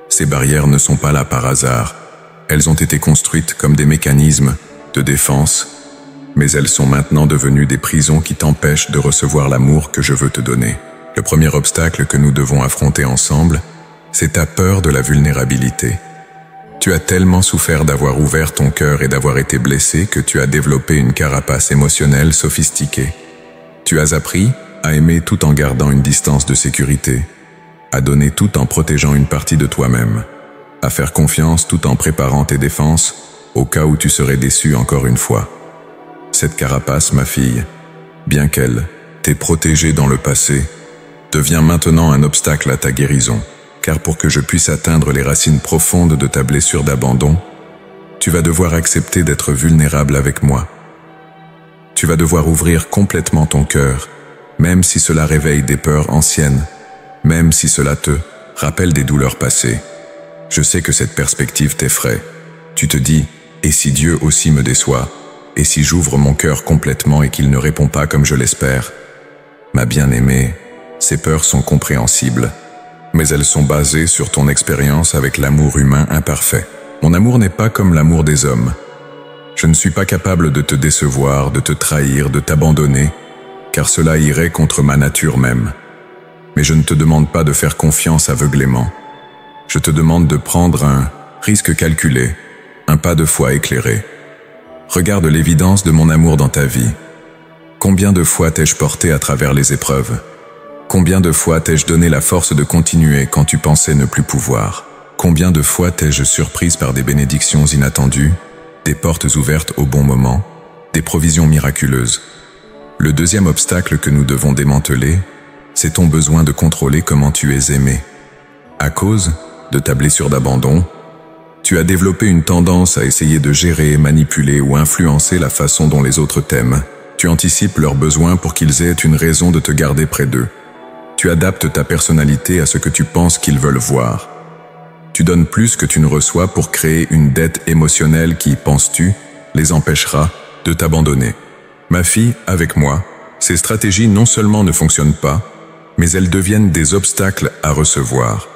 Ces barrières ne sont pas là par hasard. Elles ont été construites comme des mécanismes de défense, mais elles sont maintenant devenues des prisons qui t'empêchent de recevoir l'amour que je veux te donner. Le premier obstacle que nous devons affronter ensemble, c'est ta peur de la vulnérabilité. Tu as tellement souffert d'avoir ouvert ton cœur et d'avoir été blessé que tu as développé une carapace émotionnelle sophistiquée. Tu as appris à aimer tout en gardant une distance de sécurité, à donner tout en protégeant une partie de toi-même, à faire confiance tout en préparant tes défenses au cas où tu serais déçu encore une fois. Cette carapace, ma fille, bien qu'elle t'ait protégée dans le passé, devient maintenant un obstacle à ta guérison, car pour que je puisse atteindre les racines profondes de ta blessure d'abandon, tu vas devoir accepter d'être vulnérable avec moi. Tu vas devoir ouvrir complètement ton cœur, même si cela réveille des peurs anciennes, même si cela te rappelle des douleurs passées. Je sais que cette perspective t'effraie. Tu te dis, et si Dieu aussi me déçoit? Et si j'ouvre mon cœur complètement et qu'il ne répond pas comme je l'espère? Ma bien-aimée, ces peurs sont compréhensibles, mais elles sont basées sur ton expérience avec l'amour humain imparfait. Mon amour n'est pas comme l'amour des hommes. Je ne suis pas capable de te décevoir, de te trahir, de t'abandonner, car cela irait contre ma nature même. Mais je ne te demande pas de faire confiance aveuglément. Je te demande de prendre un risque calculé, un pas de foi éclairé. Regarde l'évidence de mon amour dans ta vie. Combien de fois t'ai-je porté à travers les épreuves? Combien de fois t'ai-je donné la force de continuer quand tu pensais ne plus pouvoir? Combien de fois t'ai-je surprise par des bénédictions inattendues, des portes ouvertes au bon moment, des provisions miraculeuses? Le deuxième obstacle que nous devons démanteler, c'est ton besoin de contrôler comment tu es aimé. À cause de ta blessure d'abandon, tu as développé une tendance à essayer de gérer, manipuler ou influencer la façon dont les autres t'aiment. Tu anticipes leurs besoins pour qu'ils aient une raison de te garder près d'eux. Tu adaptes ta personnalité à ce que tu penses qu'ils veulent voir. Tu donnes plus que tu ne reçois pour créer une dette émotionnelle qui, penses-tu, les empêchera de t'abandonner. Ma fille, avec moi, ces stratégies non seulement ne fonctionnent pas, mais elles deviennent des obstacles à recevoir.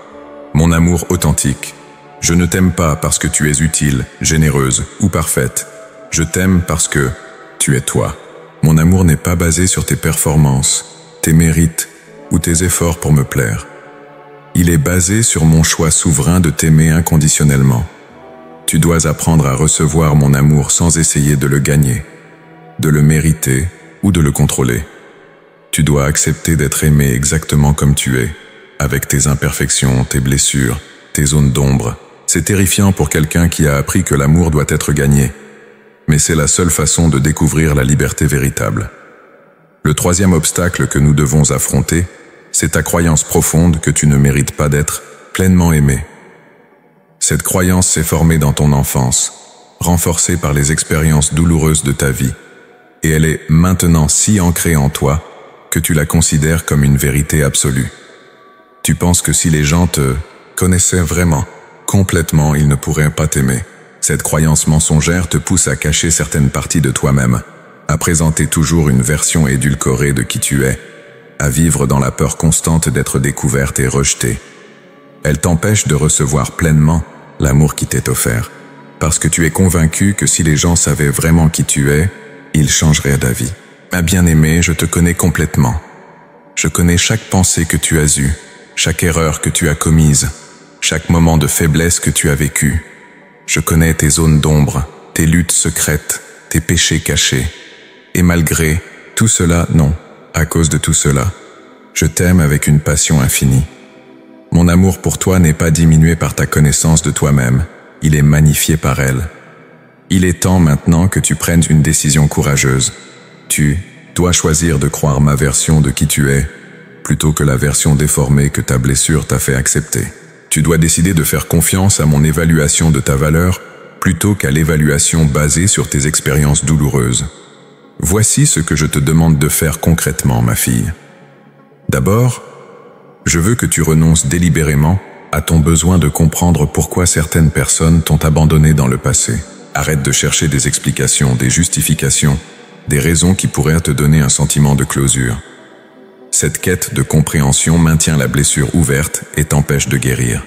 Mon amour authentique. Je ne t'aime pas parce que tu es utile, généreuse ou parfaite. Je t'aime parce que tu es toi. Mon amour n'est pas basé sur tes performances, tes mérites ou tes efforts pour me plaire. Il est basé sur mon choix souverain de t'aimer inconditionnellement. Tu dois apprendre à recevoir mon amour sans essayer de le gagner, de le mériter ou de le contrôler. Tu dois accepter d'être aimé exactement comme tu es, avec tes imperfections, tes blessures, tes zones d'ombre. C'est terrifiant pour quelqu'un qui a appris que l'amour doit être gagné. Mais c'est la seule façon de découvrir la liberté véritable. Le troisième obstacle que nous devons affronter, c'est ta croyance profonde que tu ne mérites pas d'être pleinement aimé. Cette croyance s'est formée dans ton enfance, renforcée par les expériences douloureuses de ta vie, et elle est maintenant si ancrée en toi que tu la considères comme une vérité absolue. Tu penses que si les gens te connaissaient vraiment, complètement, ils ne pourraient pas t'aimer. Cette croyance mensongère te pousse à cacher certaines parties de toi-même, à présenter toujours une version édulcorée de qui tu es, à vivre dans la peur constante d'être découverte et rejetée. Elle t'empêche de recevoir pleinement l'amour qui t'est offert, parce que tu es convaincu que si les gens savaient vraiment qui tu es, ils changeraient d'avis. Ma bien-aimée, je te connais complètement. Je connais chaque pensée que tu as eue, chaque erreur que tu as commise, chaque moment de faiblesse que tu as vécu. Je connais tes zones d'ombre, tes luttes secrètes, tes péchés cachés. Et malgré tout cela, non, à cause de tout cela, je t'aime avec une passion infinie. Mon amour pour toi n'est pas diminué par ta connaissance de toi-même, il est magnifié par elle. Il est temps maintenant que tu prennes une décision courageuse. Tu dois choisir de croire ma version de qui tu es, plutôt que la version déformée que ta blessure t'a fait accepter. Tu dois décider de faire confiance à mon évaluation de ta valeur, plutôt qu'à l'évaluation basée sur tes expériences douloureuses. Voici ce que je te demande de faire concrètement, ma fille. D'abord, je veux que tu renonces délibérément à ton besoin de comprendre pourquoi certaines personnes t'ont abandonné dans le passé. Arrête de chercher des explications, des justifications, des raisons qui pourraient te donner un sentiment de closure. Cette quête de compréhension maintient la blessure ouverte et t'empêche de guérir.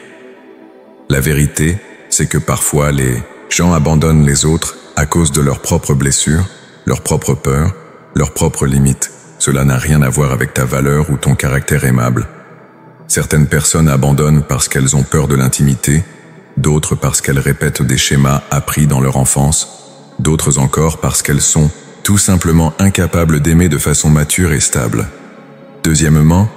La vérité, c'est que parfois les gens abandonnent les autres à cause de leurs propres blessures, leurs propres peurs, leurs propres limites. Cela n'a rien à voir avec ta valeur ou ton caractère aimable. Certaines personnes abandonnent parce qu'elles ont peur de l'intimité, d'autres parce qu'elles répètent des schémas appris dans leur enfance, d'autres encore parce qu'elles sont tout simplement incapables d'aimer de façon mature et stable. Deuxièmement,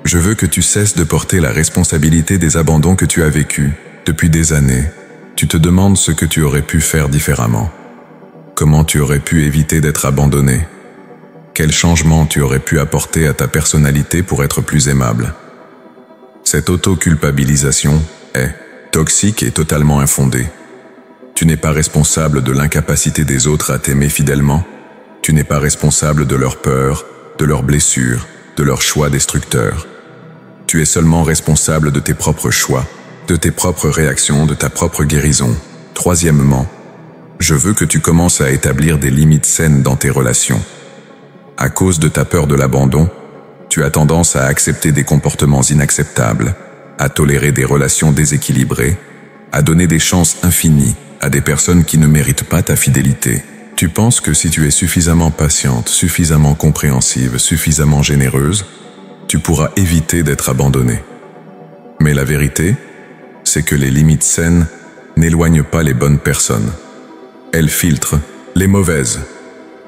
je veux que tu cesses de porter la responsabilité des abandons que tu as vécus. Depuis des années, tu te demandes ce que tu aurais pu faire différemment. Comment tu aurais pu éviter d'être abandonné? Quel changement tu aurais pu apporter à ta personnalité pour être plus aimable? Cette auto-culpabilisation est toxique et totalement infondée. Tu n'es pas responsable de l'incapacité des autres à t'aimer fidèlement. Tu n'es pas responsable de leurs peurs, de leurs blessures, de leurs choix destructeurs. Tu es seulement responsable de tes propres choix, de tes propres réactions, de ta propre guérison. Troisièmement, je veux que tu commences à établir des limites saines dans tes relations. À cause de ta peur de l'abandon, tu as tendance à accepter des comportements inacceptables, à tolérer des relations déséquilibrées, à donner des chances infinies à des personnes qui ne méritent pas ta fidélité. Tu penses que si tu es suffisamment patiente, suffisamment compréhensive, suffisamment généreuse, tu pourras éviter d'être abandonnée. Mais la vérité, c'est que les limites saines n'éloignent pas les bonnes personnes. Elles filtrent les mauvaises.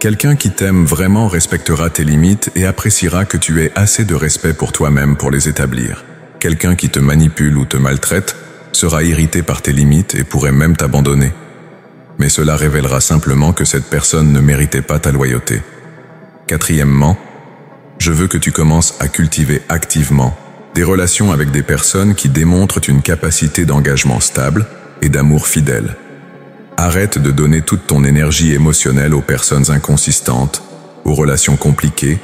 Quelqu'un qui t'aime vraiment respectera tes limites et appréciera que tu aies assez de respect pour toi-même pour les établir. Quelqu'un qui te manipule ou te maltraite sera irrité par tes limites et pourrait même t'abandonner. Mais cela révélera simplement que cette personne ne méritait pas ta loyauté. Quatrièmement, je veux que tu commences à cultiver activement des relations avec des personnes qui démontrent une capacité d'engagement stable et d'amour fidèle. Arrête de donner toute ton énergie émotionnelle aux personnes inconsistantes, aux relations compliquées,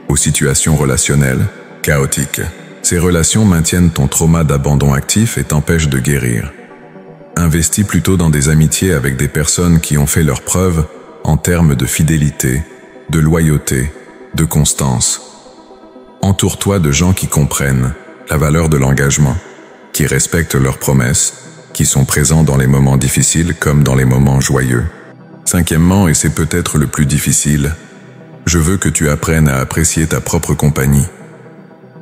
aux situations relationnelles chaotiques. Ces relations maintiennent ton trauma d'abandon actif et t'empêchent de guérir. Investis plutôt dans des amitiés avec des personnes qui ont fait leurs preuves en termes de fidélité, de loyauté, de constance. Entoure-toi de gens qui comprennent la valeur de l'engagement, qui respectent leurs promesses, qui sont présents dans les moments difficiles comme dans les moments joyeux. Cinquièmement, et c'est peut-être le plus difficile, Je veux que tu apprennes à apprécier ta propre compagnie.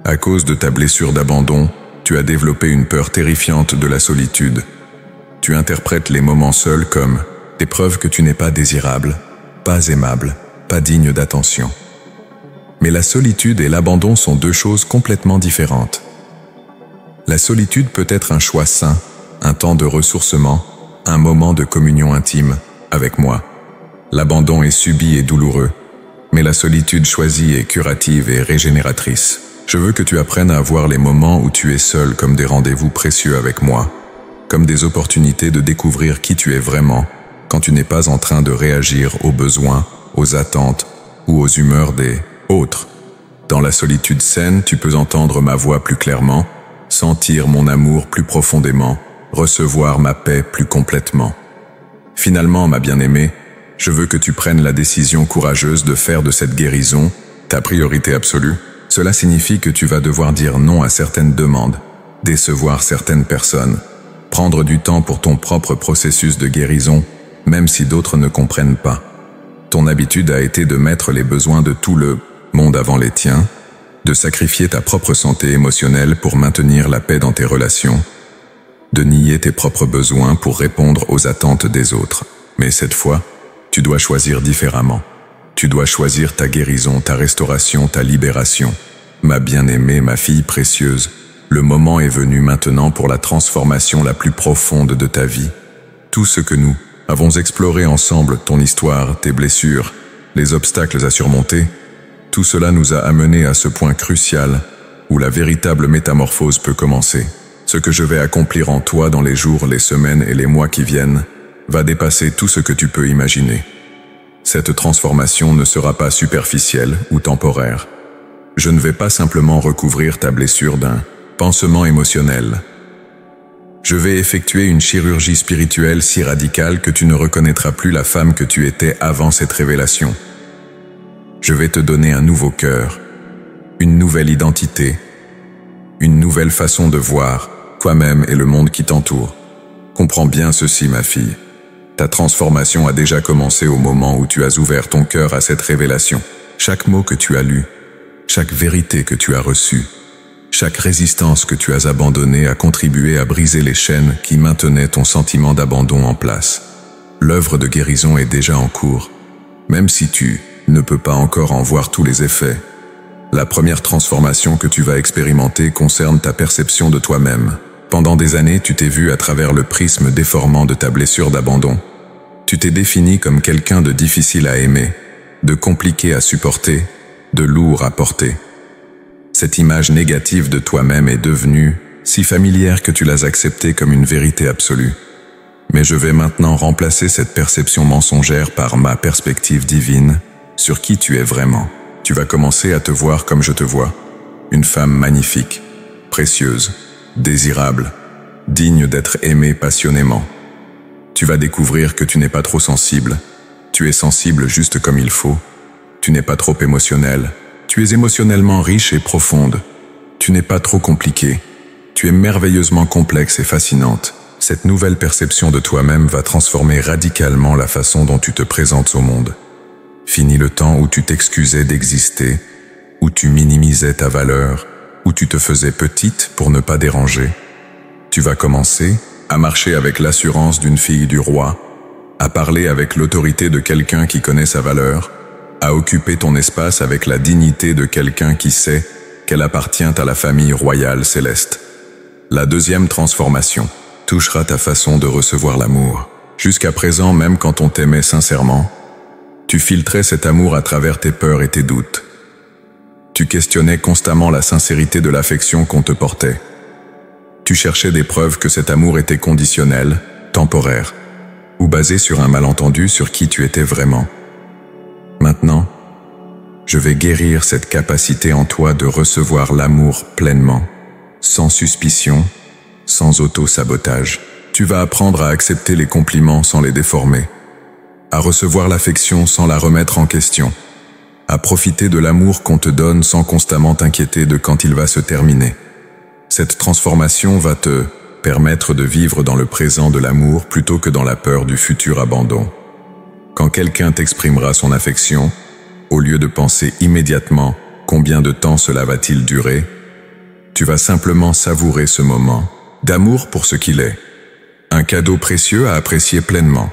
À cause de ta blessure d'abandon, tu as développé une peur terrifiante de la solitude. Tu interprètes les moments seuls comme des preuves que tu n'es pas désirable, pas aimable, pas digne d'attention. Mais la solitude et l'abandon sont deux choses complètement différentes. La solitude peut être un choix sain, un temps de ressourcement, un moment de communion intime avec moi. L'abandon est subi et douloureux, mais la solitude choisie est curative et régénératrice. Je veux que tu apprennes à voir les moments où tu es seul comme des rendez-vous précieux avec moi, comme des opportunités de découvrir qui tu es vraiment, quand tu n'es pas en train de réagir aux besoins, aux attentes ou aux humeurs des autres. Dans la solitude saine, tu peux entendre ma voix plus clairement, sentir mon amour plus profondément, recevoir ma paix plus complètement. Finalement, ma bien-aimée, je veux que tu prennes la décision courageuse de faire de cette guérison ta priorité absolue. Cela signifie que tu vas devoir dire non à certaines demandes, décevoir certaines personnes, prendre du temps pour ton propre processus de guérison, même si d'autres ne comprennent pas. Ton habitude a été de mettre les besoins de tout le monde avant les tiens, de sacrifier ta propre santé émotionnelle pour maintenir la paix dans tes relations, de nier tes propres besoins pour répondre aux attentes des autres. Mais cette fois, tu dois choisir différemment. Tu dois choisir ta guérison, ta restauration, ta libération. Ma bien-aimée, ma fille précieuse, le moment est venu maintenant pour la transformation la plus profonde de ta vie. Tout ce que nous avons exploré ensemble, ton histoire, tes blessures, les obstacles à surmonter, tout cela nous a amenés à ce point crucial où la véritable métamorphose peut commencer. Ce que je vais accomplir en toi dans les jours, les semaines et les mois qui viennent va dépasser tout ce que tu peux imaginer. Cette transformation ne sera pas superficielle ou temporaire. Je ne vais pas simplement recouvrir ta blessure d'un pansement émotionnel. Je vais effectuer une chirurgie spirituelle si radicale que tu ne reconnaîtras plus la femme que tu étais avant cette révélation. Je vais te donner un nouveau cœur, une nouvelle identité, une nouvelle façon de voir toi-même et le monde qui t'entoure. Comprends bien ceci, ma fille. Ta transformation a déjà commencé au moment où tu as ouvert ton cœur à cette révélation. Chaque mot que tu as lu, chaque vérité que tu as reçue, chaque résistance que tu as abandonnée a contribué à briser les chaînes qui maintenaient ton sentiment d'abandon en place. L'œuvre de guérison est déjà en cours, même si tu ne peux pas encore en voir tous les effets. La première transformation que tu vas expérimenter concerne ta perception de toi-même. Pendant des années, tu t'es vu à travers le prisme déformant de ta blessure d'abandon. Tu t'es défini comme quelqu'un de difficile à aimer, de compliqué à supporter, de lourd à porter. Cette image négative de toi-même est devenue si familière que tu l'as acceptée comme une vérité absolue. Mais je vais maintenant remplacer cette perception mensongère par ma perspective divine sur qui tu es vraiment. Tu vas commencer à te voir comme je te vois, une femme magnifique, précieuse, désirable, digne d'être aimée passionnément. Tu vas découvrir que tu n'es pas trop sensible, tu es sensible juste comme il faut, tu n'es pas trop émotionnelle, tu es émotionnellement riche et profonde, tu n'es pas trop compliquée, tu es merveilleusement complexe et fascinante. Cette nouvelle perception de toi-même va transformer radicalement la façon dont tu te présentes au monde. Fini le temps où tu t'excusais d'exister, où tu minimisais ta valeur, où tu te faisais petite pour ne pas déranger. Tu vas commencer à marcher avec l'assurance d'une fille du roi, à parler avec l'autorité de quelqu'un qui connaît sa valeur, à occuper ton espace avec la dignité de quelqu'un qui sait qu'elle appartient à la famille royale céleste. La deuxième transformation touchera ta façon de recevoir l'amour. Jusqu'à présent, même quand on t'aimait sincèrement, tu filtrais cet amour à travers tes peurs et tes doutes. Tu questionnais constamment la sincérité de l'affection qu'on te portait. Tu cherchais des preuves que cet amour était conditionnel, temporaire, ou basé sur un malentendu sur qui tu étais vraiment. Maintenant, je vais guérir cette capacité en toi de recevoir l'amour pleinement, sans suspicion, sans auto-sabotage. Tu vas apprendre à accepter les compliments sans les déformer, à recevoir l'affection sans la remettre en question, à profiter de l'amour qu'on te donne sans constamment t'inquiéter de quand il va se terminer. Cette transformation va te permettre de vivre dans le présent de l'amour plutôt que dans la peur du futur abandon. Quand quelqu'un t'exprimera son affection, au lieu de penser immédiatement combien de temps cela va-t-il durer, tu vas simplement savourer ce moment d'amour pour ce qu'il est, un cadeau précieux à apprécier pleinement.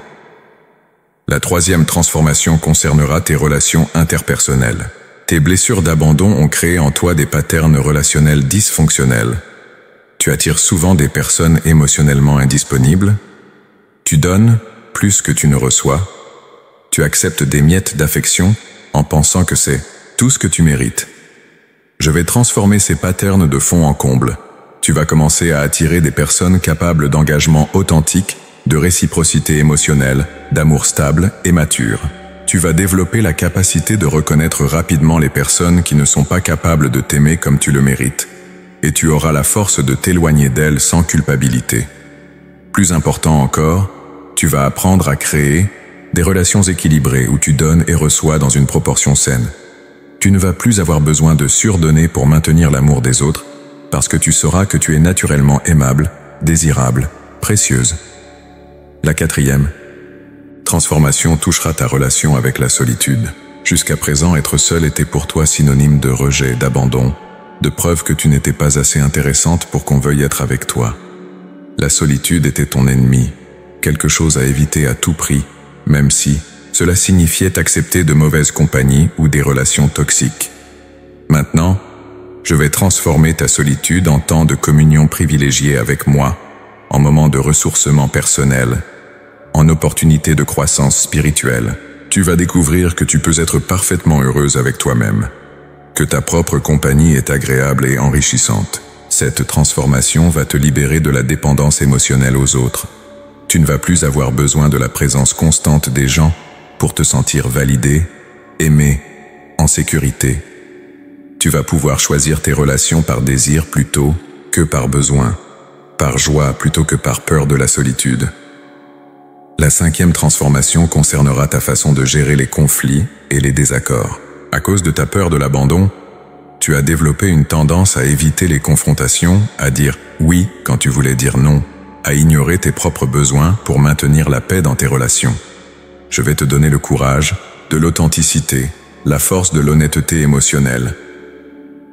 La troisième transformation concernera tes relations interpersonnelles. Tes blessures d'abandon ont créé en toi des patterns relationnels dysfonctionnels. Tu attires souvent des personnes émotionnellement indisponibles. Tu donnes plus que tu ne reçois. Tu acceptes des miettes d'affection en pensant que c'est tout ce que tu mérites. Je vais transformer ces patterns de fond en comble. Tu vas commencer à attirer des personnes capables d'engagement authentique, de réciprocité émotionnelle, d'amour stable et mature. Tu vas développer la capacité de reconnaître rapidement les personnes qui ne sont pas capables de t'aimer comme tu le mérites, et tu auras la force de t'éloigner d'elles sans culpabilité. Plus important encore, tu vas apprendre à créer des relations équilibrées où tu donnes et reçois dans une proportion saine. Tu ne vas plus avoir besoin de surdonner pour maintenir l'amour des autres, parce que tu sauras que tu es naturellement aimable, désirable, précieuse. La quatrième transformation touchera ta relation avec la solitude. Jusqu'à présent, être seul était pour toi synonyme de rejet, d'abandon, de preuve que tu n'étais pas assez intéressante pour qu'on veuille être avec toi. La solitude était ton ennemi, quelque chose à éviter à tout prix, même si cela signifiait accepter de mauvaises compagnies ou des relations toxiques. Maintenant, je vais transformer ta solitude en temps de communion privilégiée avec moi, en moment de ressourcement personnel, en opportunité de croissance spirituelle. Tu vas découvrir que tu peux être parfaitement heureuse avec toi-même, que ta propre compagnie est agréable et enrichissante. Cette transformation va te libérer de la dépendance émotionnelle aux autres. Tu ne vas plus avoir besoin de la présence constante des gens pour te sentir validé, aimé, en sécurité. Tu vas pouvoir choisir tes relations par désir plutôt que par besoin, par joie plutôt que par peur de la solitude. La cinquième transformation concernera ta façon de gérer les conflits et les désaccords. À cause de ta peur de l'abandon, tu as développé une tendance à éviter les confrontations, à dire oui quand tu voulais dire non, à ignorer tes propres besoins pour maintenir la paix dans tes relations. Je vais te donner le courage, de l'authenticité, la force de l'honnêteté émotionnelle.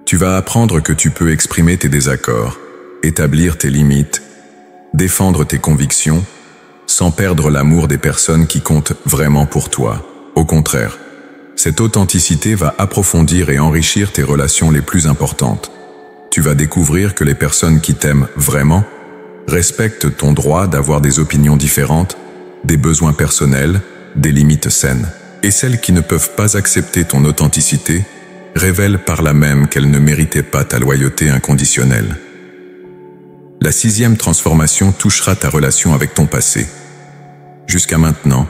Tu vas apprendre que tu peux exprimer tes désaccords, établir tes limites, défendre tes convictions, sans perdre l'amour des personnes qui comptent vraiment pour toi. Au contraire, cette authenticité va approfondir et enrichir tes relations les plus importantes. Tu vas découvrir que les personnes qui t'aiment vraiment respectent ton droit d'avoir des opinions différentes, des besoins personnels, des limites saines. Et celles qui ne peuvent pas accepter ton authenticité révèlent par là même qu'elles ne méritaient pas ta loyauté inconditionnelle. La sixième transformation touchera ta relation avec ton passé. Jusqu'à maintenant,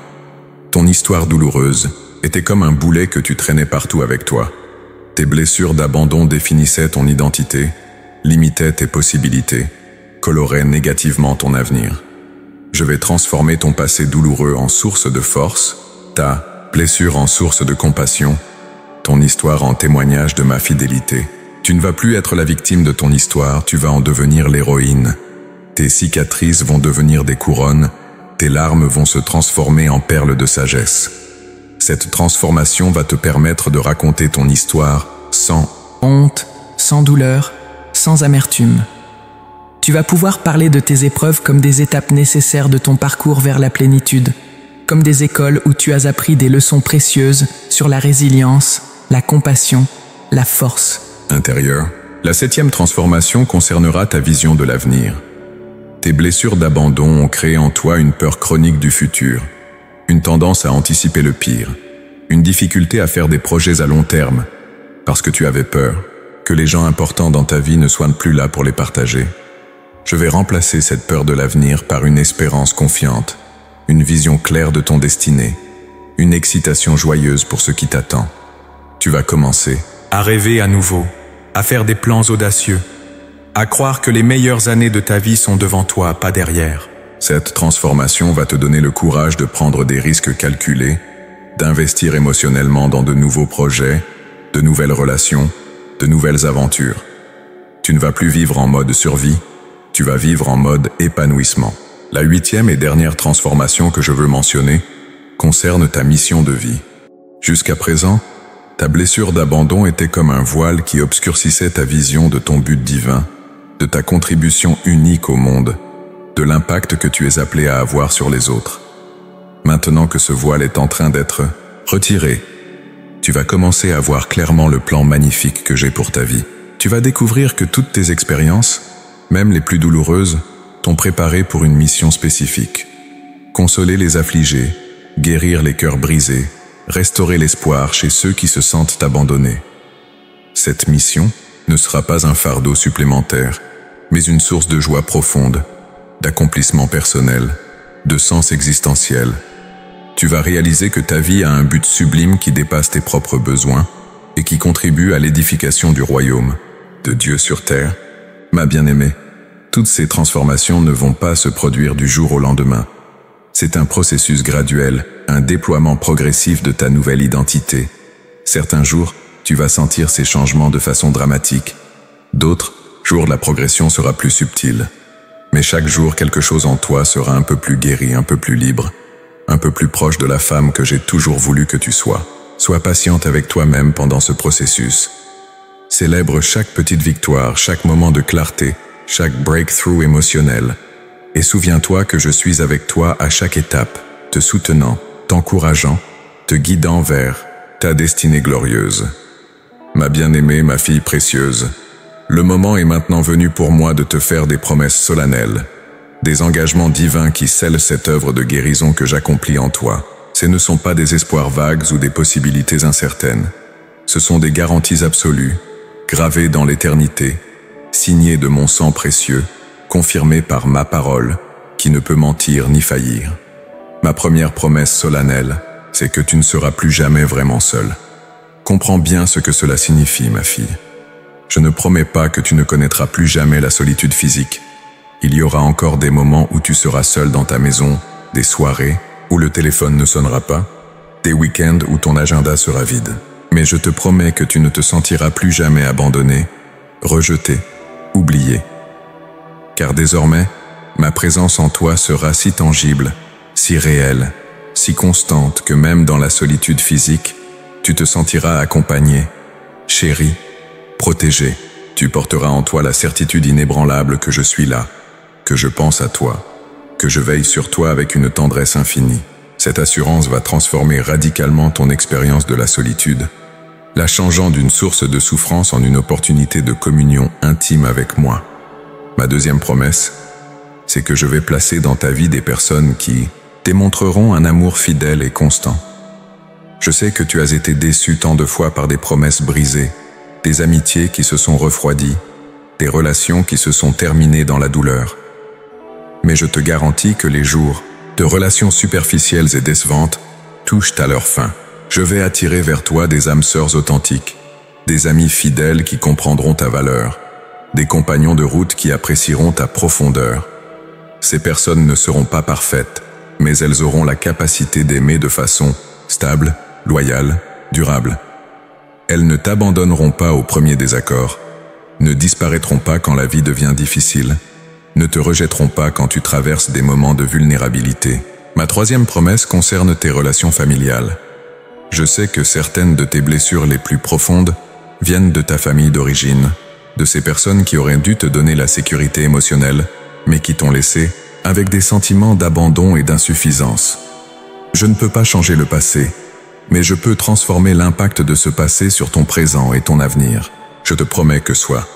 ton histoire douloureuse était comme un boulet que tu traînais partout avec toi. Tes blessures d'abandon définissaient ton identité, limitaient tes possibilités, coloraient négativement ton avenir. Je vais transformer ton passé douloureux en source de force, ta blessure en source de compassion, ton histoire en témoignage de ma fidélité. Tu ne vas plus être la victime de ton histoire, tu vas en devenir l'héroïne. Tes cicatrices vont devenir des couronnes, tes larmes vont se transformer en perles de sagesse. Cette transformation va te permettre de raconter ton histoire sans honte, sans douleur, sans amertume. Tu vas pouvoir parler de tes épreuves comme des étapes nécessaires de ton parcours vers la plénitude, comme des écoles où tu as appris des leçons précieuses sur la résilience, la compassion, la force intérieure. La septième transformation concernera ta vision de l'avenir. Tes blessures d'abandon ont créé en toi une peur chronique du futur, une tendance à anticiper le pire, une difficulté à faire des projets à long terme, parce que tu avais peur que les gens importants dans ta vie ne soient plus là pour les partager. Je vais remplacer cette peur de l'avenir par une espérance confiante, une vision claire de ton destinée, une excitation joyeuse pour ce qui t'attend. Tu vas commencer à rêver à nouveau, à faire des plans audacieux, à croire que les meilleures années de ta vie sont devant toi, pas derrière. Cette transformation va te donner le courage de prendre des risques calculés, d'investir émotionnellement dans de nouveaux projets, de nouvelles relations, de nouvelles aventures. Tu ne vas plus vivre en mode survie, tu vas vivre en mode épanouissement. La huitième et dernière transformation que je veux mentionner concerne ta mission de vie. Jusqu'à présent, Ta blessure d'abandon était comme un voile qui obscurcissait ta vision de ton but divin, de ta contribution unique au monde, de l'impact que tu es appelé à avoir sur les autres. Maintenant que ce voile est en train d'être retiré, tu vas commencer à voir clairement le plan magnifique que j'ai pour ta vie. Tu vas découvrir que toutes tes expériences, même les plus douloureuses, t'ont préparé pour une mission spécifique. Consoler les affligés, guérir les cœurs brisés, restaurer l'espoir chez ceux qui se sentent abandonnés. Cette mission ne sera pas un fardeau supplémentaire, mais une source de joie profonde, d'accomplissement personnel, de sens existentiel. Tu vas réaliser que ta vie a un but sublime qui dépasse tes propres besoins et qui contribue à l'édification du royaume de Dieu sur terre. Ma bien-aimée, toutes ces transformations ne vont pas se produire du jour au lendemain. C'est un processus graduel, un déploiement progressif de ta nouvelle identité. Certains jours, tu vas sentir ces changements de façon dramatique. D'autres jours, la progression sera plus subtile. Mais chaque jour, quelque chose en toi sera un peu plus guéri, un peu plus libre, un peu plus proche de la femme que j'ai toujours voulu que tu sois. Sois patiente avec toi-même pendant ce processus. Célèbre chaque petite victoire, chaque moment de clarté, chaque breakthrough émotionnel. Et souviens-toi que je suis avec toi à chaque étape, te soutenant, t'encourageant, te guidant vers ta destinée glorieuse. Ma bien-aimée, ma fille précieuse, le moment est maintenant venu pour moi de te faire des promesses solennelles, des engagements divins qui scellent cette œuvre de guérison que j'accomplis en toi. Ce ne sont pas des espoirs vagues ou des possibilités incertaines. Ce sont des garanties absolues, gravées dans l'éternité, signées de mon sang précieux, confirmées par ma parole, qui ne peut mentir ni faillir. Ma première promesse solennelle, c'est que tu ne seras plus jamais vraiment seule. Comprends bien ce que cela signifie, ma fille. Je ne promets pas que tu ne connaîtras plus jamais la solitude physique. Il y aura encore des moments où tu seras seule dans ta maison, des soirées où le téléphone ne sonnera pas, des week-ends où ton agenda sera vide. Mais je te promets que tu ne te sentiras plus jamais abandonnée, rejetée, oubliée. Car désormais, ma présence en toi sera si tangible, si réelle, si constante que même dans la solitude physique, tu te sentiras accompagnée, chérie, protégée. Tu porteras en toi la certitude inébranlable que je suis là, que je pense à toi, que je veille sur toi avec une tendresse infinie. Cette assurance va transformer radicalement ton expérience de la solitude, la changeant d'une source de souffrance en une opportunité de communion intime avec moi. Ma deuxième promesse, c'est que je vais placer dans ta vie des personnes qui démontreront un amour fidèle et constant. Je sais que tu as été déçu tant de fois par des promesses brisées, des amitiés qui se sont refroidies, des relations qui se sont terminées dans la douleur. Mais je te garantis que les jours de relations superficielles et décevantes touchent à leur fin. Je vais attirer vers toi des âmes sœurs authentiques, des amis fidèles qui comprendront ta valeur, des compagnons de route qui apprécieront ta profondeur. Ces personnes ne seront pas parfaites, mais elles auront la capacité d'aimer de façon stable, loyale, durable. Elles ne t'abandonneront pas au premier désaccord, ne disparaîtront pas quand la vie devient difficile, ne te rejetteront pas quand tu traverses des moments de vulnérabilité. Ma troisième promesse concerne tes relations familiales. Je sais que certaines de tes blessures les plus profondes viennent de ta famille d'origine, de ces personnes qui auraient dû te donner la sécurité émotionnelle, mais qui t'ont laissé avec des sentiments d'abandon et d'insuffisance. Je ne peux pas changer le passé, mais je peux transformer l'impact de ce passé sur ton présent et ton avenir. Je te promets que soit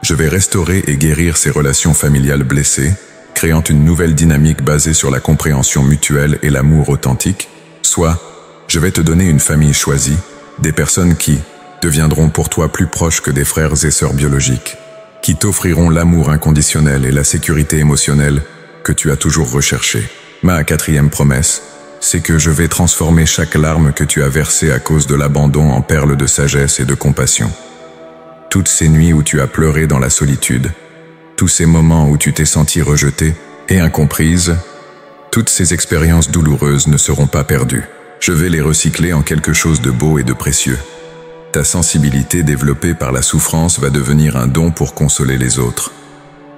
je vais restaurer et guérir ces relations familiales blessées, créant une nouvelle dynamique basée sur la compréhension mutuelle et l'amour authentique, soit je vais te donner une famille choisie, des personnes qui deviendront pour toi plus proches que des frères et sœurs biologiques, qui t'offriront l'amour inconditionnel et la sécurité émotionnelle que tu as toujours recherché. Ma quatrième promesse, c'est que je vais transformer chaque larme que tu as versée à cause de l'abandon en perles de sagesse et de compassion. Toutes ces nuits où tu as pleuré dans la solitude, tous ces moments où tu t'es sentie rejetée et incomprise, toutes ces expériences douloureuses ne seront pas perdues. Je vais les recycler en quelque chose de beau et de précieux. Ta sensibilité développée par la souffrance va devenir un don pour consoler les autres.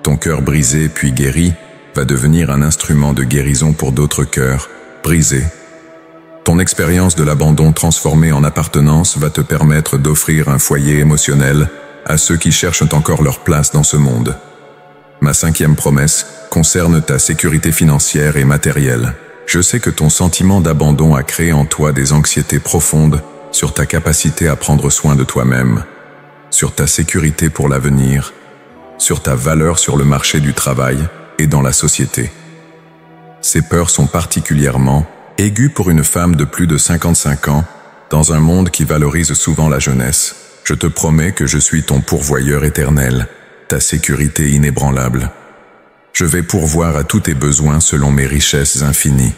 Ton cœur brisé puis guéri va devenir un instrument de guérison pour d'autres cœurs brisés. Ton expérience de l'abandon transformé en appartenance va te permettre d'offrir un foyer émotionnel à ceux qui cherchent encore leur place dans ce monde. Ma 5e promesse concerne ta sécurité financière et matérielle. Je sais que ton sentiment d'abandon a créé en toi des anxiétés profondes sur ta capacité à prendre soin de toi-même, sur ta sécurité pour l'avenir, sur ta valeur sur le marché du travail et dans la société. Ces peurs sont particulièrement aiguës pour une femme de plus de 55 ans, dans un monde qui valorise souvent la jeunesse. Je te promets que je suis ton pourvoyeur éternel, ta sécurité inébranlable. Je vais pourvoir à tous tes besoins selon mes richesses infinies.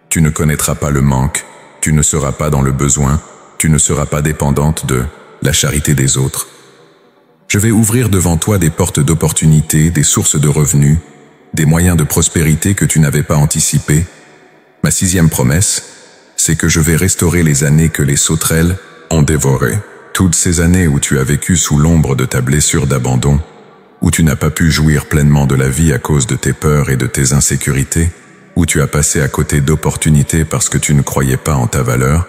Tu ne connaîtras pas le manque, tu ne seras pas dans le besoin, tu ne seras pas dépendante de la charité des autres. Je vais ouvrir devant toi des portes d'opportunités, des sources de revenus, des moyens de prospérité que tu n'avais pas anticipés. Ma 6e promesse, c'est que je vais restaurer les années que les sauterelles ont dévorées. Toutes ces années où tu as vécu sous l'ombre de ta blessure d'abandon, où tu n'as pas pu jouir pleinement de la vie à cause de tes peurs et de tes insécurités, où tu as passé à côté d'opportunités parce que tu ne croyais pas en ta valeur,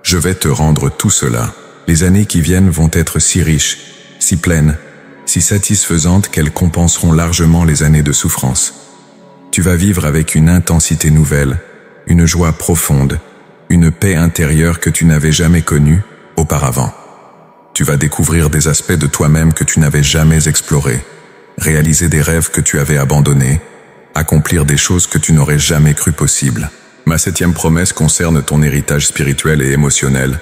je vais te rendre tout cela. Les années qui viennent vont être si riches, si pleines, si satisfaisantes qu'elles compenseront largement les années de souffrance. Tu vas vivre avec une intensité nouvelle, une joie profonde, une paix intérieure que tu n'avais jamais connue auparavant. Tu vas découvrir des aspects de toi-même que tu n'avais jamais explorés, réaliser des rêves que tu avais abandonnés, accomplir des choses que tu n'aurais jamais cru possibles. Ma 7e promesse concerne ton héritage spirituel et émotionnel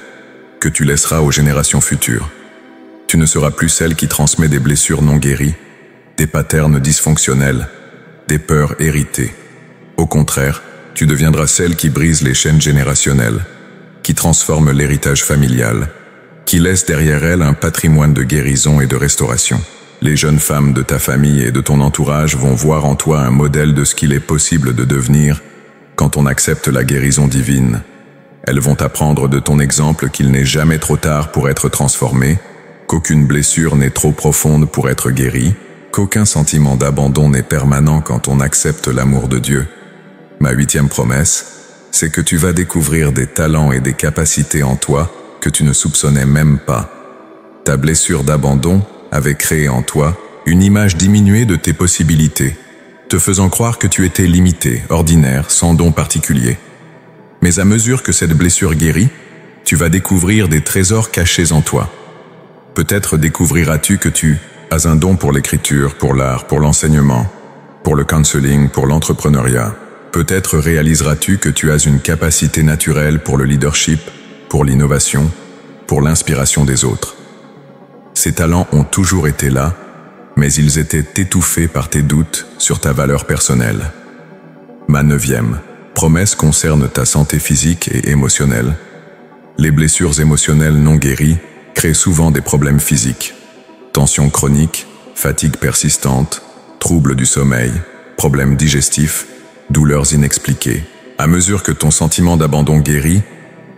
que tu laisseras aux générations futures. Tu ne seras plus celle qui transmet des blessures non guéries, des patterns dysfonctionnels, des peurs héritées. Au contraire, tu deviendras celle qui brise les chaînes générationnelles, qui transforme l'héritage familial, qui laisse derrière elle un patrimoine de guérison et de restauration. Les jeunes femmes de ta famille et de ton entourage vont voir en toi un modèle de ce qu'il est possible de devenir quand on accepte la guérison divine. Elles vont apprendre de ton exemple qu'il n'est jamais trop tard pour être transformé, qu'aucune blessure n'est trop profonde pour être guérie, qu'aucun sentiment d'abandon n'est permanent quand on accepte l'amour de Dieu. Ma 8e promesse, c'est que tu vas découvrir des talents et des capacités en toi que tu ne soupçonnais même pas. Ta blessure d'abandon avait créé en toi une image diminuée de tes possibilités, te faisant croire que tu étais limité, ordinaire, sans don particulier. Mais à mesure que cette blessure guérit, tu vas découvrir des trésors cachés en toi. Peut-être découvriras-tu que tu as un don pour l'écriture, pour l'art, pour l'enseignement, pour le counseling, pour l'entrepreneuriat. Peut-être réaliseras-tu que tu as une capacité naturelle pour le leadership, pour l'innovation, pour l'inspiration des autres. Ces talents ont toujours été là, mais ils étaient étouffés par tes doutes sur ta valeur personnelle. Ma 9e promesse concerne ta santé physique et émotionnelle. Les blessures émotionnelles non guéries créent souvent des problèmes physiques. Tensions chroniques, fatigue persistante, troubles du sommeil, problèmes digestifs, douleurs inexpliquées. À mesure que ton sentiment d'abandon guérit,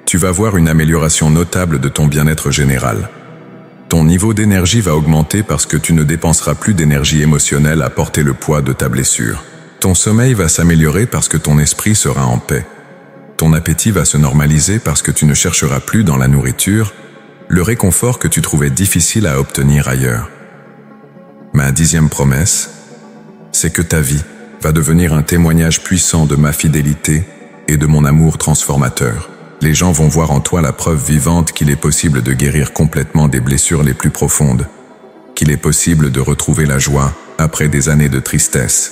tu vas voir une amélioration notable de ton bien-être général. Ton niveau d'énergie va augmenter parce que tu ne dépenseras plus d'énergie émotionnelle à porter le poids de ta blessure. Ton sommeil va s'améliorer parce que ton esprit sera en paix. Ton appétit va se normaliser parce que tu ne chercheras plus dans la nourriture le réconfort que tu trouvais difficile à obtenir ailleurs. Ma 10e promesse, c'est que ta vie va devenir un témoignage puissant de ma fidélité et de mon amour transformateur. Les gens vont voir en toi la preuve vivante qu'il est possible de guérir complètement des blessures les plus profondes, qu'il est possible de retrouver la joie après des années de tristesse,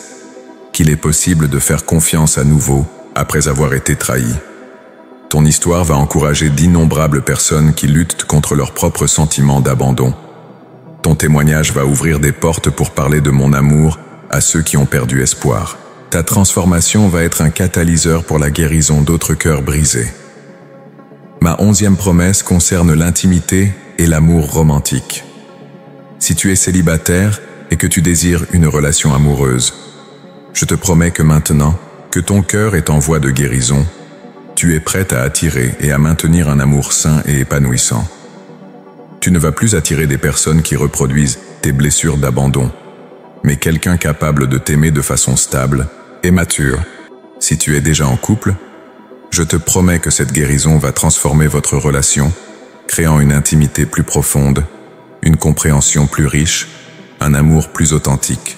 qu'il est possible de faire confiance à nouveau après avoir été trahi. Ton histoire va encourager d'innombrables personnes qui luttent contre leurs propres sentiments d'abandon. Ton témoignage va ouvrir des portes pour parler de mon amour à ceux qui ont perdu espoir. Ta transformation va être un catalyseur pour la guérison d'autres cœurs brisés. Ma 11e promesse concerne l'intimité et l'amour romantique. Si tu es célibataire et que tu désires une relation amoureuse, je te promets que maintenant, que ton cœur est en voie de guérison, tu es prête à attirer et à maintenir un amour sain et épanouissant. Tu ne vas plus attirer des personnes qui reproduisent tes blessures d'abandon, mais quelqu'un capable de t'aimer de façon stable et mature. Si tu es déjà en couple, Je te promets que cette guérison va transformer votre relation, créant une intimité plus profonde, une compréhension plus riche, un amour plus authentique.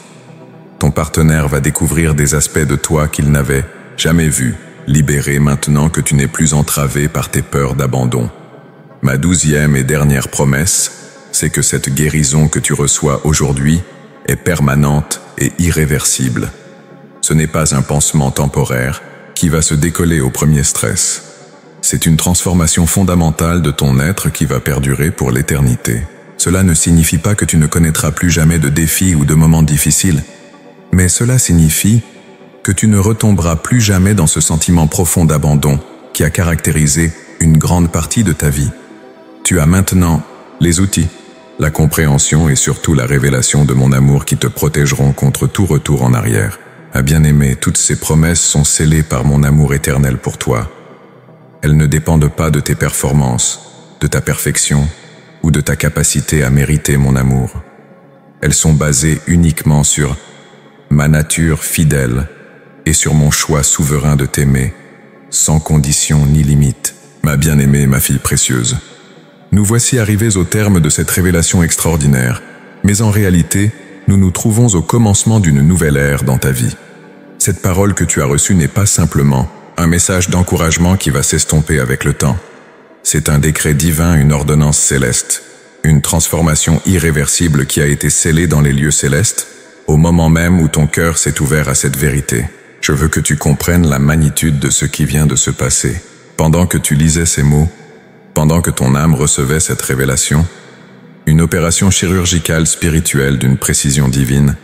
Ton partenaire va découvrir des aspects de toi qu'il n'avait jamais vus, libérés maintenant que tu n'es plus entravé par tes peurs d'abandon. Ma 12e et dernière promesse, c'est que cette guérison que tu reçois aujourd'hui est permanente et irréversible. Ce n'est pas un pansement temporaire qui va se décoller au premier stress. C'est une transformation fondamentale de ton être qui va perdurer pour l'éternité. Cela ne signifie pas que tu ne connaîtras plus jamais de défis ou de moments difficiles, mais cela signifie que tu ne retomberas plus jamais dans ce sentiment profond d'abandon qui a caractérisé une grande partie de ta vie. Tu as maintenant les outils, la compréhension et surtout la révélation de mon amour qui te protégeront contre tout retour en arrière. Ah bien-aimé, toutes ces promesses sont scellées par mon amour éternel pour toi. Elles ne dépendent pas de tes performances, de ta perfection ou de ta capacité à mériter mon amour. Elles sont basées uniquement sur ma nature fidèle et sur mon choix souverain de t'aimer, sans condition ni limite. Ma bien-aimée, ma fille précieuse. Nous voici arrivés au terme de cette révélation extraordinaire, mais en réalité, nous nous trouvons au commencement d'une nouvelle ère dans ta vie. Cette parole que tu as reçue n'est pas simplement un message d'encouragement qui va s'estomper avec le temps. C'est un décret divin, une ordonnance céleste, une transformation irréversible qui a été scellée dans les lieux célestes, au moment même où ton cœur s'est ouvert à cette vérité. Je veux que tu comprennes la magnitude de ce qui vient de se passer. Pendant que tu lisais ces mots, pendant que ton âme recevait cette révélation, une opération chirurgicale spirituelle d'une précision divine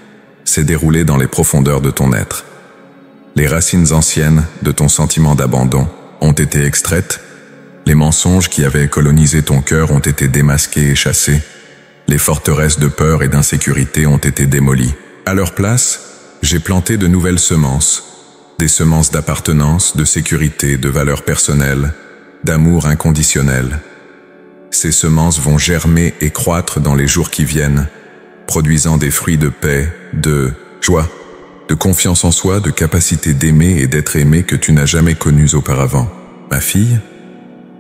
s'est déroulée dans les profondeurs de ton être. Les racines anciennes de ton sentiment d'abandon ont été extraites, les mensonges qui avaient colonisé ton cœur ont été démasqués et chassés, les forteresses de peur et d'insécurité ont été démolies. À leur place, j'ai planté de nouvelles semences, des semences d'appartenance, de sécurité, de valeurs personnelles, d'amour inconditionnel. Ces semences vont germer et croître dans les jours qui viennent, produisant des fruits de paix, de joie, de confiance en soi, de capacité d'aimer et d'être aimé que tu n'as jamais connues auparavant. Ma fille,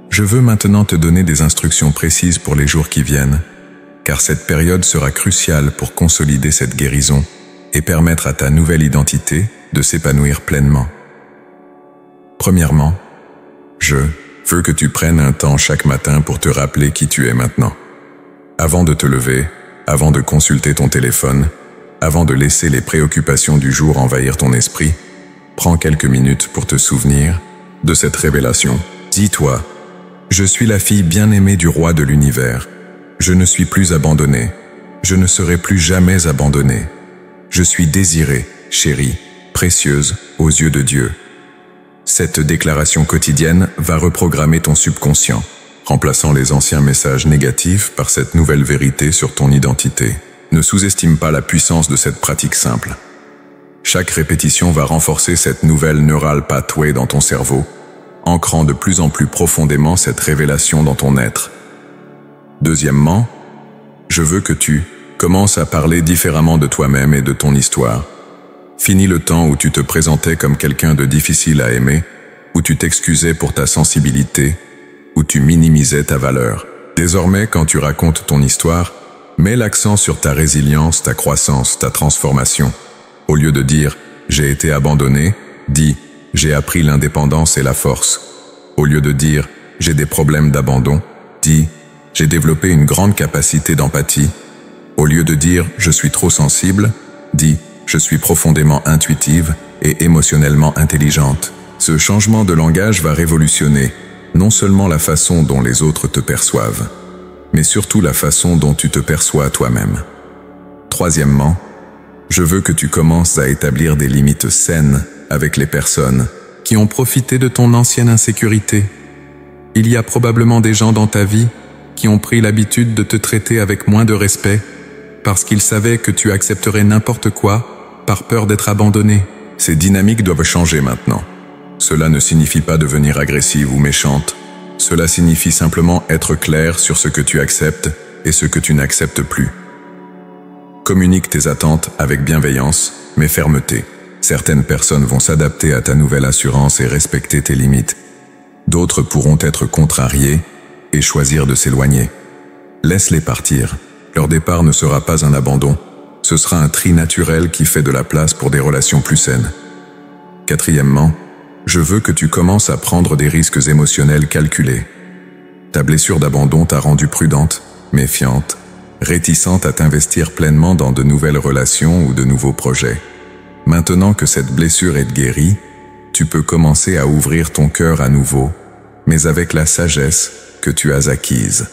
je veux maintenant te donner des instructions précises pour les jours qui viennent, car cette période sera cruciale pour consolider cette guérison et permettre à ta nouvelle identité de s'épanouir pleinement. Premièrement, je veux que tu prennes un temps chaque matin pour te rappeler qui tu es maintenant. Avant de te lever, avant de consulter ton téléphone, avant de laisser les préoccupations du jour envahir ton esprit, prends quelques minutes pour te souvenir de cette révélation. Dis-toi, je suis la fille bien-aimée du roi de l'univers. Je ne suis plus abandonnée. Je ne serai plus jamais abandonnée. Je suis désirée, chérie, précieuse aux yeux de Dieu. Cette déclaration quotidienne va reprogrammer ton subconscient, remplaçant les anciens messages négatifs par cette nouvelle vérité sur ton identité. Ne sous-estime pas la puissance de cette pratique simple. Chaque répétition va renforcer cette nouvelle neural pathway dans ton cerveau, ancrant de plus en plus profondément cette révélation dans ton être. Deuxièmement, je veux que tu commences à parler différemment de toi-même et de ton histoire. Finis le temps où tu te présentais comme quelqu'un de difficile à aimer, où tu t'excusais pour ta sensibilité, où tu minimisais ta valeur. Désormais, quand tu racontes ton histoire, mets l'accent sur ta résilience, ta croissance, ta transformation. Au lieu de dire « j'ai été abandonné », dis « j'ai appris l'indépendance et la force ». Au lieu de dire « j'ai des problèmes d'abandon », dis « j'ai développé une grande capacité d'empathie ». Au lieu de dire « je suis trop sensible », dis « je suis profondément intuitive et émotionnellement intelligente ». Ce changement de langage va révolutionner non seulement la façon dont les autres te perçoivent, mais surtout la façon dont tu te perçois toi-même. Troisièmement, je veux que tu commences à établir des limites saines avec les personnes qui ont profité de ton ancienne insécurité. Il y a probablement des gens dans ta vie qui ont pris l'habitude de te traiter avec moins de respect parce qu'ils savaient que tu accepterais n'importe quoi par peur d'être abandonné. Ces dynamiques doivent changer maintenant. Cela ne signifie pas devenir agressive ou méchante. Cela signifie simplement être clair sur ce que tu acceptes et ce que tu n'acceptes plus. Communique tes attentes avec bienveillance, mais fermeté. Certaines personnes vont s'adapter à ta nouvelle assurance et respecter tes limites, D'autres pourront être contrariés et choisir de s'éloigner. Laisse-les partir. Leur départ ne sera pas un abandon. Ce sera un tri naturel qui fait de la place pour des relations plus saines. Quatrièmement, je veux que tu commences à prendre des risques émotionnels calculés. Ta blessure d'abandon t'a rendue prudente, méfiante, réticente à t'investir pleinement dans de nouvelles relations ou de nouveaux projets. Maintenant que cette blessure est guérie, tu peux commencer à ouvrir ton cœur à nouveau, mais avec la sagesse que tu as acquise.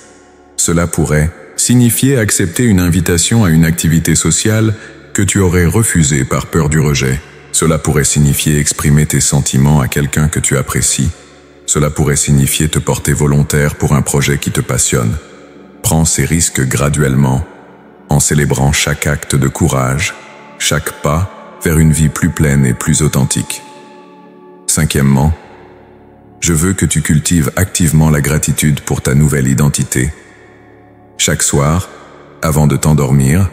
Cela pourrait signifier accepter une invitation à une activité sociale que tu aurais refusée par peur du rejet. Cela pourrait signifier exprimer tes sentiments à quelqu'un que tu apprécies. Cela pourrait signifier te porter volontaire pour un projet qui te passionne. Prends ces risques graduellement, en célébrant chaque acte de courage, chaque pas vers une vie plus pleine et plus authentique. Cinquièmement, je veux que tu cultives activement la gratitude pour ta nouvelle identité. Chaque soir, avant de t'endormir,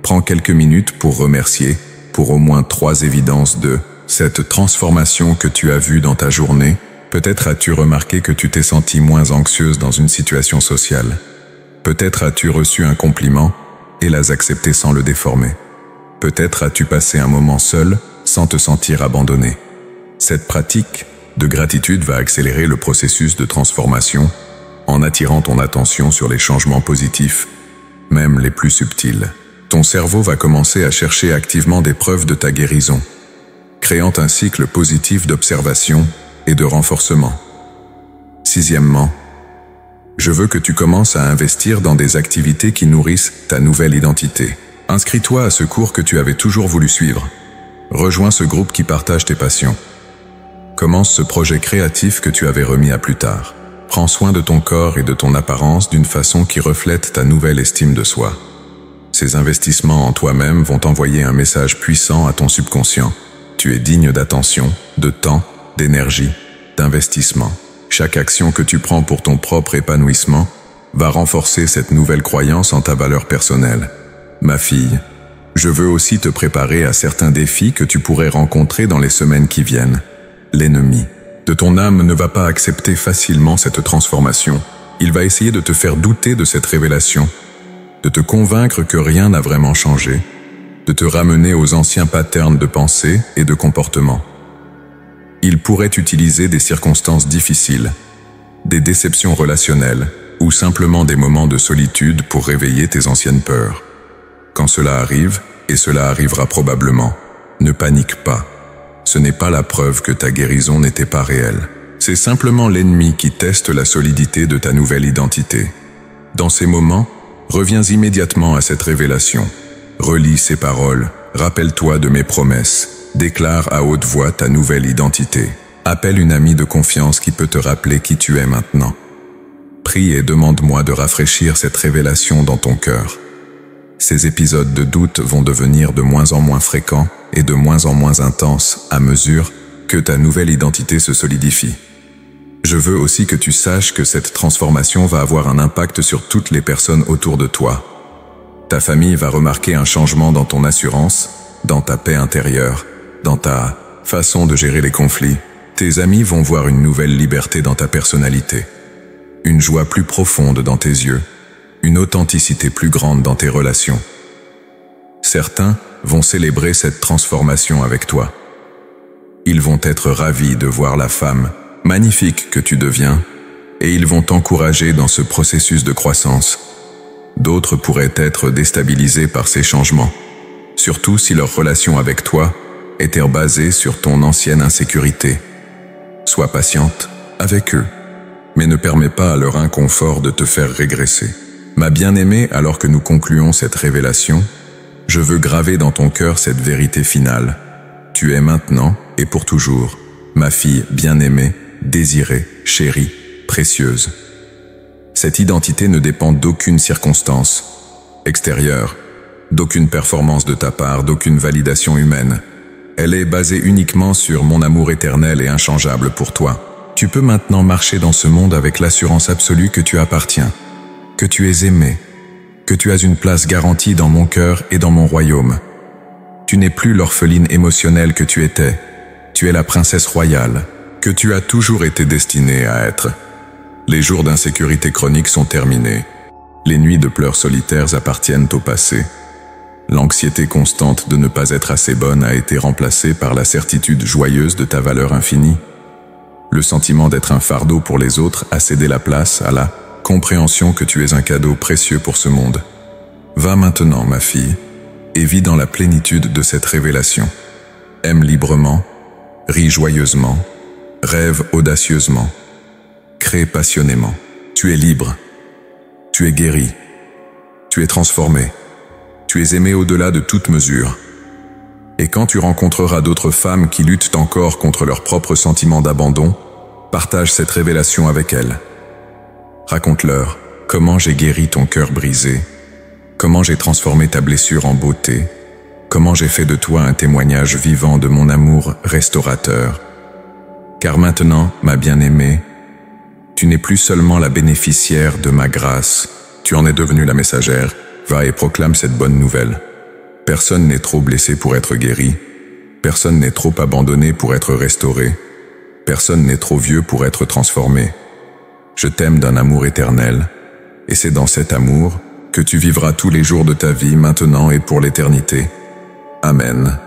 prends quelques minutes pour remercier, pour au moins 3 évidences de cette transformation que tu as vue dans ta journée. Peut-être as-tu remarqué que tu t'es sentie moins anxieuse dans une situation sociale. Peut-être as-tu reçu un compliment et l'as accepté sans le déformer. Peut-être as-tu passé un moment seul sans te sentir abandonné. Cette pratique de gratitude va accélérer le processus de transformation en attirant ton attention sur les changements positifs, même les plus subtils. Ton cerveau va commencer à chercher activement des preuves de ta guérison, créant un cycle positif d'observation et de renforcement. Sixièmement, je veux que tu commences à investir dans des activités qui nourrissent ta nouvelle identité. Inscris-toi à ce cours que tu avais toujours voulu suivre. Rejoins ce groupe qui partage tes passions. Commence ce projet créatif que tu avais remis à plus tard. Prends soin de ton corps et de ton apparence d'une façon qui reflète ta nouvelle estime de soi. Ces investissements en toi-même vont envoyer un message puissant à ton subconscient. Tu es digne d'attention, de temps, d'énergie, d'investissement. Chaque action que tu prends pour ton propre épanouissement va renforcer cette nouvelle croyance en ta valeur personnelle. Ma fille, je veux aussi te préparer à certains défis que tu pourrais rencontrer dans les semaines qui viennent. L'ennemi de ton âme ne va pas accepter facilement cette transformation. Il va essayer de te faire douter de cette révélation, de te convaincre que rien n'a vraiment changé, de te ramener aux anciens patterns de pensée et de comportement. Il pourrait utiliser des circonstances difficiles, des déceptions relationnelles ou simplement des moments de solitude pour réveiller tes anciennes peurs. Quand cela arrive, et cela arrivera probablement, ne panique pas. Ce n'est pas la preuve que ta guérison n'était pas réelle. C'est simplement l'ennemi qui teste la solidité de ta nouvelle identité. Dans ces moments, reviens immédiatement à cette révélation. Relis ces paroles, rappelle-toi de mes promesses. Déclare à haute voix ta nouvelle identité. Appelle une amie de confiance qui peut te rappeler qui tu es maintenant. Prie et demande-moi de rafraîchir cette révélation dans ton cœur. Ces épisodes de doute vont devenir de moins en moins fréquents et de moins en moins intenses à mesure que ta nouvelle identité se solidifie. Je veux aussi que tu saches que cette transformation va avoir un impact sur toutes les personnes autour de toi. Ta famille va remarquer un changement dans ton assurance, dans ta paix intérieure, dans ta façon de gérer les conflits. Tes amis vont voir une nouvelle liberté dans ta personnalité, une joie plus profonde dans tes yeux, une authenticité plus grande dans tes relations. Certains vont célébrer cette transformation avec toi. Ils vont être ravis de voir la femme magnifique que tu deviens et ils vont t'encourager dans ce processus de croissance. D'autres pourraient être déstabilisés par ces changements, surtout si leur relation avec toi était basée sur ton ancienne insécurité. Sois patiente avec eux, mais ne permets pas à leur inconfort de te faire régresser. Ma bien-aimée, alors que nous concluons cette révélation, je veux graver dans ton cœur cette vérité finale. Tu es maintenant et pour toujours, ma fille bien-aimée, désirée, chérie, précieuse. Cette identité ne dépend d'aucune circonstance extérieure, d'aucune performance de ta part, d'aucune validation humaine. Elle est basée uniquement sur mon amour éternel et inchangeable pour toi. Tu peux maintenant marcher dans ce monde avec l'assurance absolue que tu appartiens, que tu es aimé, que tu as une place garantie dans mon cœur et dans mon royaume. Tu n'es plus l'orpheline émotionnelle que tu étais, tu es la princesse royale, que tu as toujours été destiné à être. Les jours d'insécurité chronique sont terminés. Les nuits de pleurs solitaires appartiennent au passé. L'anxiété constante de ne pas être assez bonne a été remplacée par la certitude joyeuse de ta valeur infinie. Le sentiment d'être un fardeau pour les autres a cédé la place à la compréhension que tu es un cadeau précieux pour ce monde. Va maintenant, ma fille, et vis dans la plénitude de cette révélation. Aime librement, ris joyeusement, rêve audacieusement, crée passionnément. Tu es libre, tu es guéri, tu es transformé, tu es aimé au-delà de toute mesure. Et quand tu rencontreras d'autres femmes qui luttent encore contre leur propre sentiment d'abandon, partage cette révélation avec elles. Raconte-leur comment j'ai guéri ton cœur brisé, comment j'ai transformé ta blessure en beauté, comment j'ai fait de toi un témoignage vivant de mon amour restaurateur. Car maintenant, ma bien-aimée, tu n'es plus seulement la bénéficiaire de ma grâce, tu en es devenue la messagère. Va et proclame cette bonne nouvelle. Personne n'est trop blessé pour être guéri, personne n'est trop abandonné pour être restauré, personne n'est trop vieux pour être transformé. Je t'aime d'un amour éternel, et c'est dans cet amour que tu vivras tous les jours de ta vie maintenant et pour l'éternité. Amen.